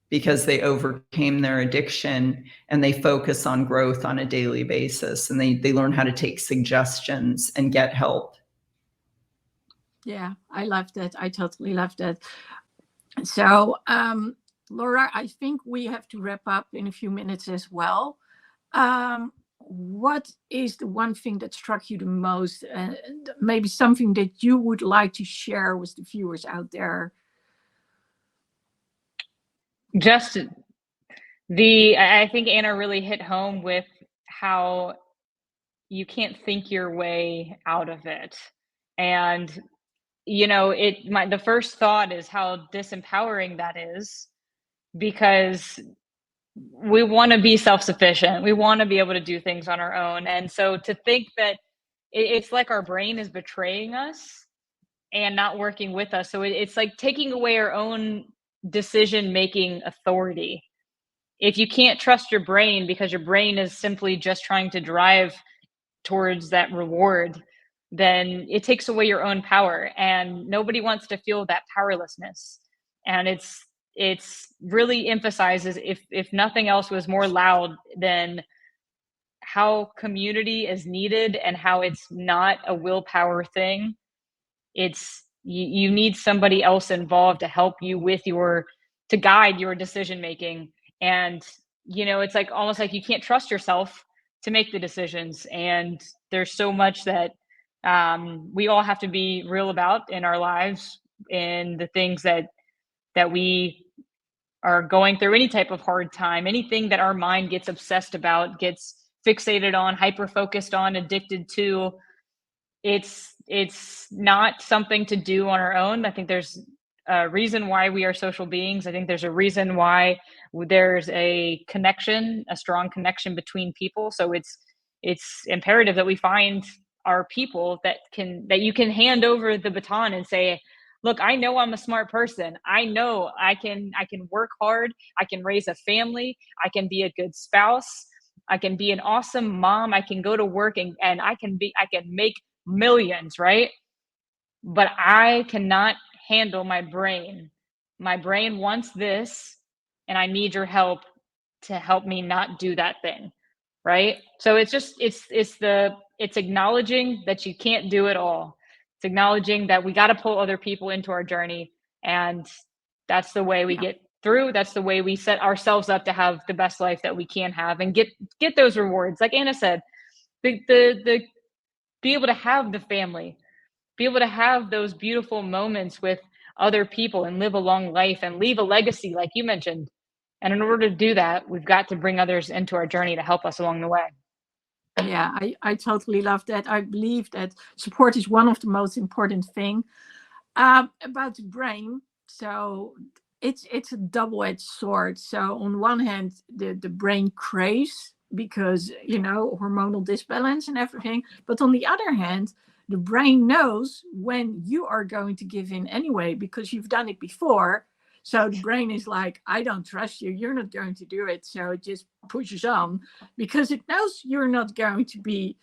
because they overcame their addiction and they focus on growth on a daily basis, and they learn how to take suggestions and get help. Yeah, I love that. I totally love that. So, Laura, I think we have to wrap up in a few minutes as well. What is the one thing that struck you the most? Maybe something that you would like to share with the viewers out there? Just I think Anna really hit home with how you can't think your way out of it. And, the first thought is how disempowering that is, because we want to be self-sufficient. We want to be able to do things on our own. And so to think that it's like our brain is betraying us and not working with us. So it's like taking away our own decision-making authority. If you can't trust your brain because your brain is simply just trying to drive towards that reward, then it takes away your own power, and nobody wants to feel that powerlessness. And it's really emphasizes, if nothing else was more loud, than how community is needed and how it's not a willpower thing. It's you need somebody else involved to help you with to guide your decision making. And it's like almost like you can't trust yourself to make the decisions. And there's so much that we all have to be real about in our lives, and the things that we are going through, any type of hard time, anything that our mind gets obsessed about, gets fixated on, hyper focused on, addicted to. It's not something to do on our own. I think there's a reason why we are social beings. I think there's a reason why there's a strong connection between people. So it's imperative that we find our people that you can hand over the baton and say, look, I know I'm a smart person. I know I can work hard. I can raise a family. I can be a good spouse. I can be an awesome mom. I can go to work and I can make millions, right? But I cannot handle my brain. My brain wants this, and I need your help to help me not do that thing, right? So it's acknowledging that you can't do it all. It's acknowledging that we got to pull other people into our journey, and that's the way we get through. That's the way we set ourselves up to have the best life that we can have, and get those rewards. Like Anna said, the be able to have the family, be able to have those beautiful moments with other people, and live a long life and leave a legacy, like you mentioned. And in order to do that, we've got to bring others into our journey to help us along the way. Yeah, I totally love that. I believe that support is one of the most important thing about the brain. So it's a double-edged sword. So on one hand, the brain craves because, hormonal disbalance and everything. But on the other hand, the brain knows when you are going to give in anyway, because you've done it before. So the brain is like, I don't trust you. You're not going to do it. So it just pushes on because it knows you're not going to be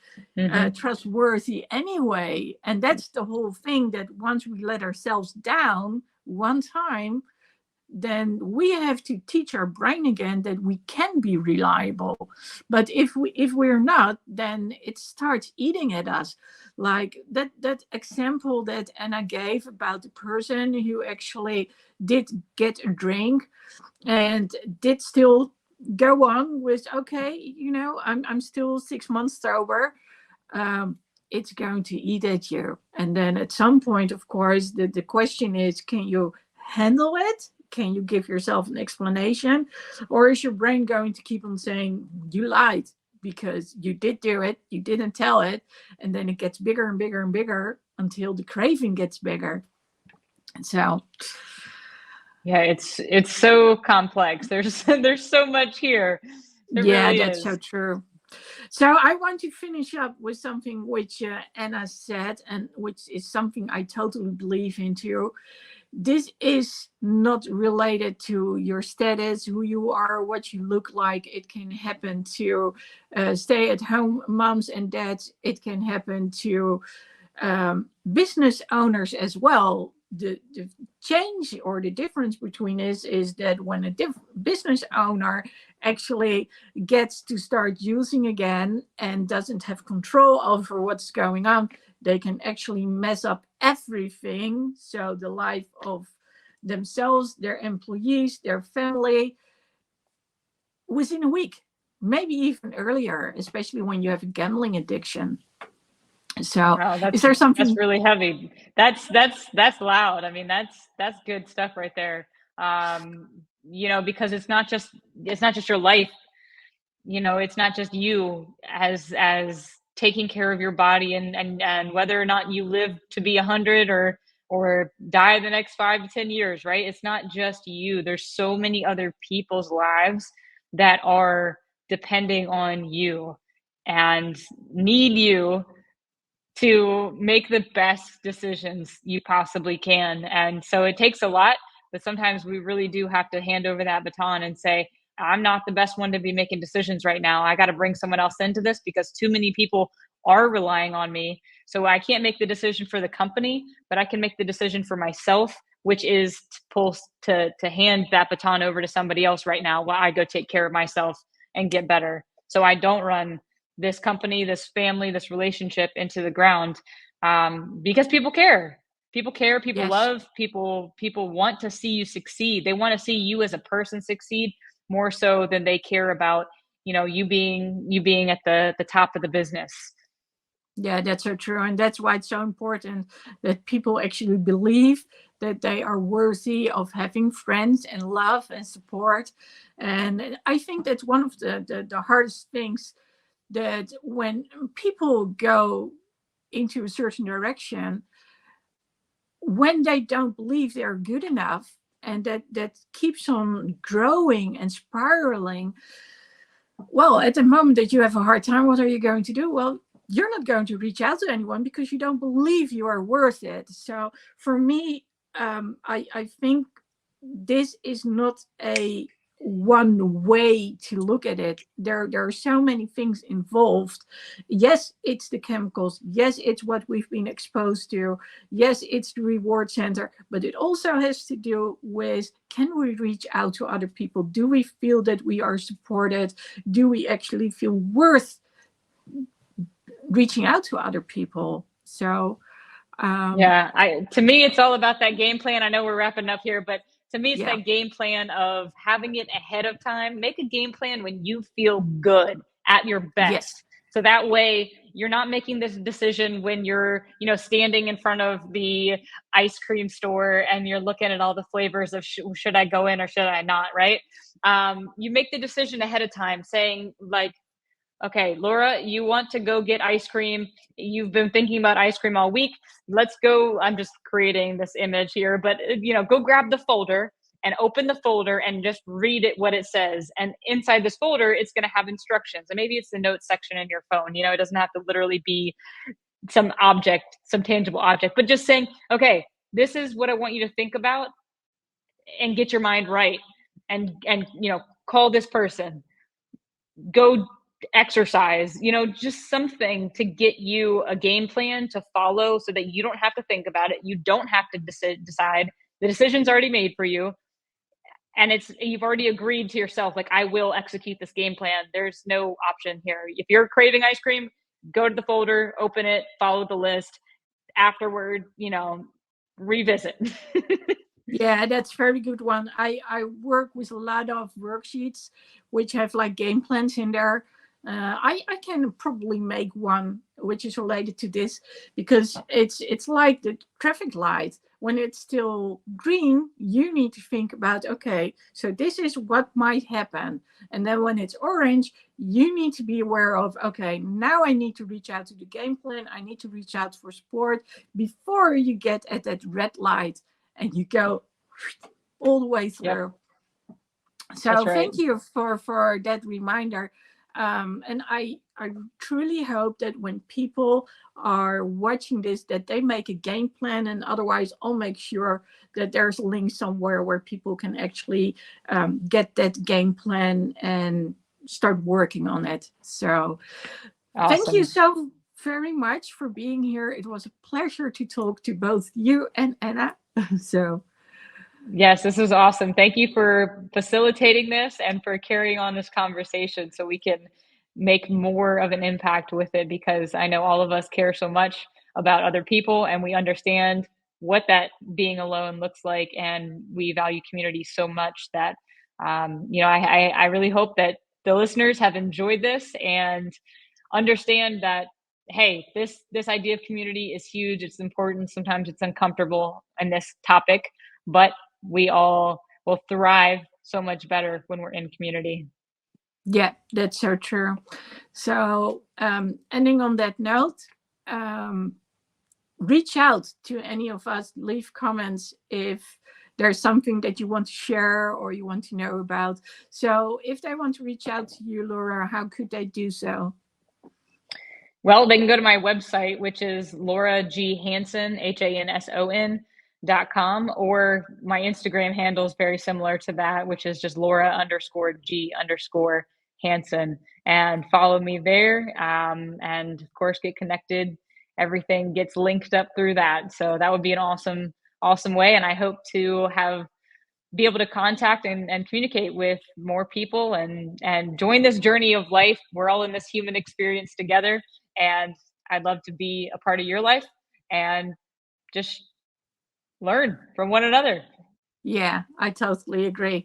trustworthy anyway. And that's the whole thing, that once we let ourselves down one time, then we have to teach our brain again that we can be reliable. But if we're not, then it starts eating at us. Like that example that Anna gave about the person who actually did get a drink and did still go on with, okay, I'm still 6 months sober. It's going to eat at you. And then at some point, of course, the question is, can you handle it? Can you give yourself an explanation? Or is your brain going to keep on saying, you lied because you did do it, you didn't tell it, and then it gets bigger and bigger and bigger until the craving gets bigger. So yeah, it's so complex. There's so much here. There yeah, really that's is. so true. So I want to finish up with something which Anna said, and which is something I totally believe into. This is not related to your status, who you are, what you look like. It can happen to stay-at-home moms and dads. It can happen to business owners as well. The change or the difference between this is that when a business owner actually gets to start using again and doesn't have control over what's going on, they can actually mess up everything. So the life of themselves, their employees, their family, within a week, maybe even earlier, especially when you have a gambling addiction. So Wow, is there something? that's really heavy. That's loud. I mean, that's good stuff right there. Because it's not just your life. It's not just you as taking care of your body and whether or not you live to be 100 or die the next 5 to 10 years, right? It's not just you. There's so many other people's lives that are depending on you and need you to make the best decisions you possibly can. And so it takes a lot, but sometimes we really do have to hand over that baton and say, I'm not the best one to be making decisions right now. I got to bring someone else into this because too many people are relying on me. So I can't make the decision for the company, but I can make the decision for myself, which is to hand that baton over to somebody else right now while I go take care of myself and get better. So I don't run this company, this family, this relationship into the ground, because people care. People care. People Yes. love. People want to see you succeed. They want to see you as a person succeed more so than they care about you being at the top of the business. Yeah, that's so true. And that's why it's so important that people actually believe that they are worthy of having friends and love and support. And I think that's one of the hardest things, that when people go into a certain direction, when they don't believe they're good enough, and that keeps on growing and spiraling, well, at the moment that you have a hard time, what are you going to do? Well, you're not going to reach out to anyone because you don't believe you are worth it. So for me, I think this is not a one way to look at it. There are so many things involved. Yes, it's the chemicals. Yes, it's what we've been exposed to. Yes, it's the reward center, but it also has to do with, can we reach out to other people? Do we feel that we are supported? Do we actually feel worth reaching out to other people? So to me, it's all about that game plan. I know we're wrapping up here, but to me, it's that game plan of having it ahead of time. Make a game plan when you feel good, at your best. Yes. So that way you're not making this decision when you're, standing in front of the ice cream store and you're looking at all the flavors of should I go in or should I not, right? You make the decision ahead of time saying like, okay, Laura, you want to go get ice cream. You've been thinking about ice cream all week. Let's go. I'm just creating this image here, but go grab the folder and open the folder and just read it, what it says. And inside this folder, it's going to have instructions. And maybe it's the notes section in your phone. It doesn't have to literally be some object, some tangible object, but just saying, okay, this is what I want you to think about and get your mind right. And call this person, go exercise, just something to get you a game plan to follow so that you don't have to think about it. You don't have to decide. The decision's already made for you. And you've already agreed to yourself, like, I will execute this game plan. There's no option here. If you're craving ice cream, go to the folder, open it, follow the list. Afterward, revisit. Yeah, that's a very good one. I work with a lot of worksheets which have like game plans in there. I can probably make one which is related to this, because it's like the traffic light. When it's still green, you need to think about, okay, so this is what might happen. And then when it's orange, you need to be aware of, okay, now I need to reach out to the game plan. I need to reach out for support before you get at that red light and you go all the way through. Yep. So right. Thank you for that reminder. And I truly hope that when people are watching this, that they make a game plan, and otherwise I'll make sure that there's a link somewhere where people can actually get that game plan and start working on it. So thank you Awesome. so very much for being here. It was a pleasure to talk to both you and Anna. So Yes, this was awesome. Thank you for facilitating this and for carrying on this conversation so we can make more of an impact with it, because I know all of us care so much about other people and we understand what that being alone looks like, and we value community so much that I really hope that the listeners have enjoyed this and understand that, hey, this idea of community is huge. It's important. Sometimes it's uncomfortable in this topic, but we all will thrive so much better when we're in community. yeah, that's so true. So ending on that note, reach out to any of us, leave comments if there's something that you want to share or you want to know about. So if they want to reach out to you, Laura, how could they do so? Well, they can go to my website, which is Laura G. Hanson, HANSON.com, or my Instagram handle is very similar to that, which is just Laura_G_Hanson. And follow me there. And of course, get connected. Everything gets linked up through that. So that would be an awesome, awesome way. And I hope to be able to contact and communicate with more people and join this journey of life. We're all in this human experience together, and I'd love to be a part of your life and just learn from one another. Yeah, I totally agree.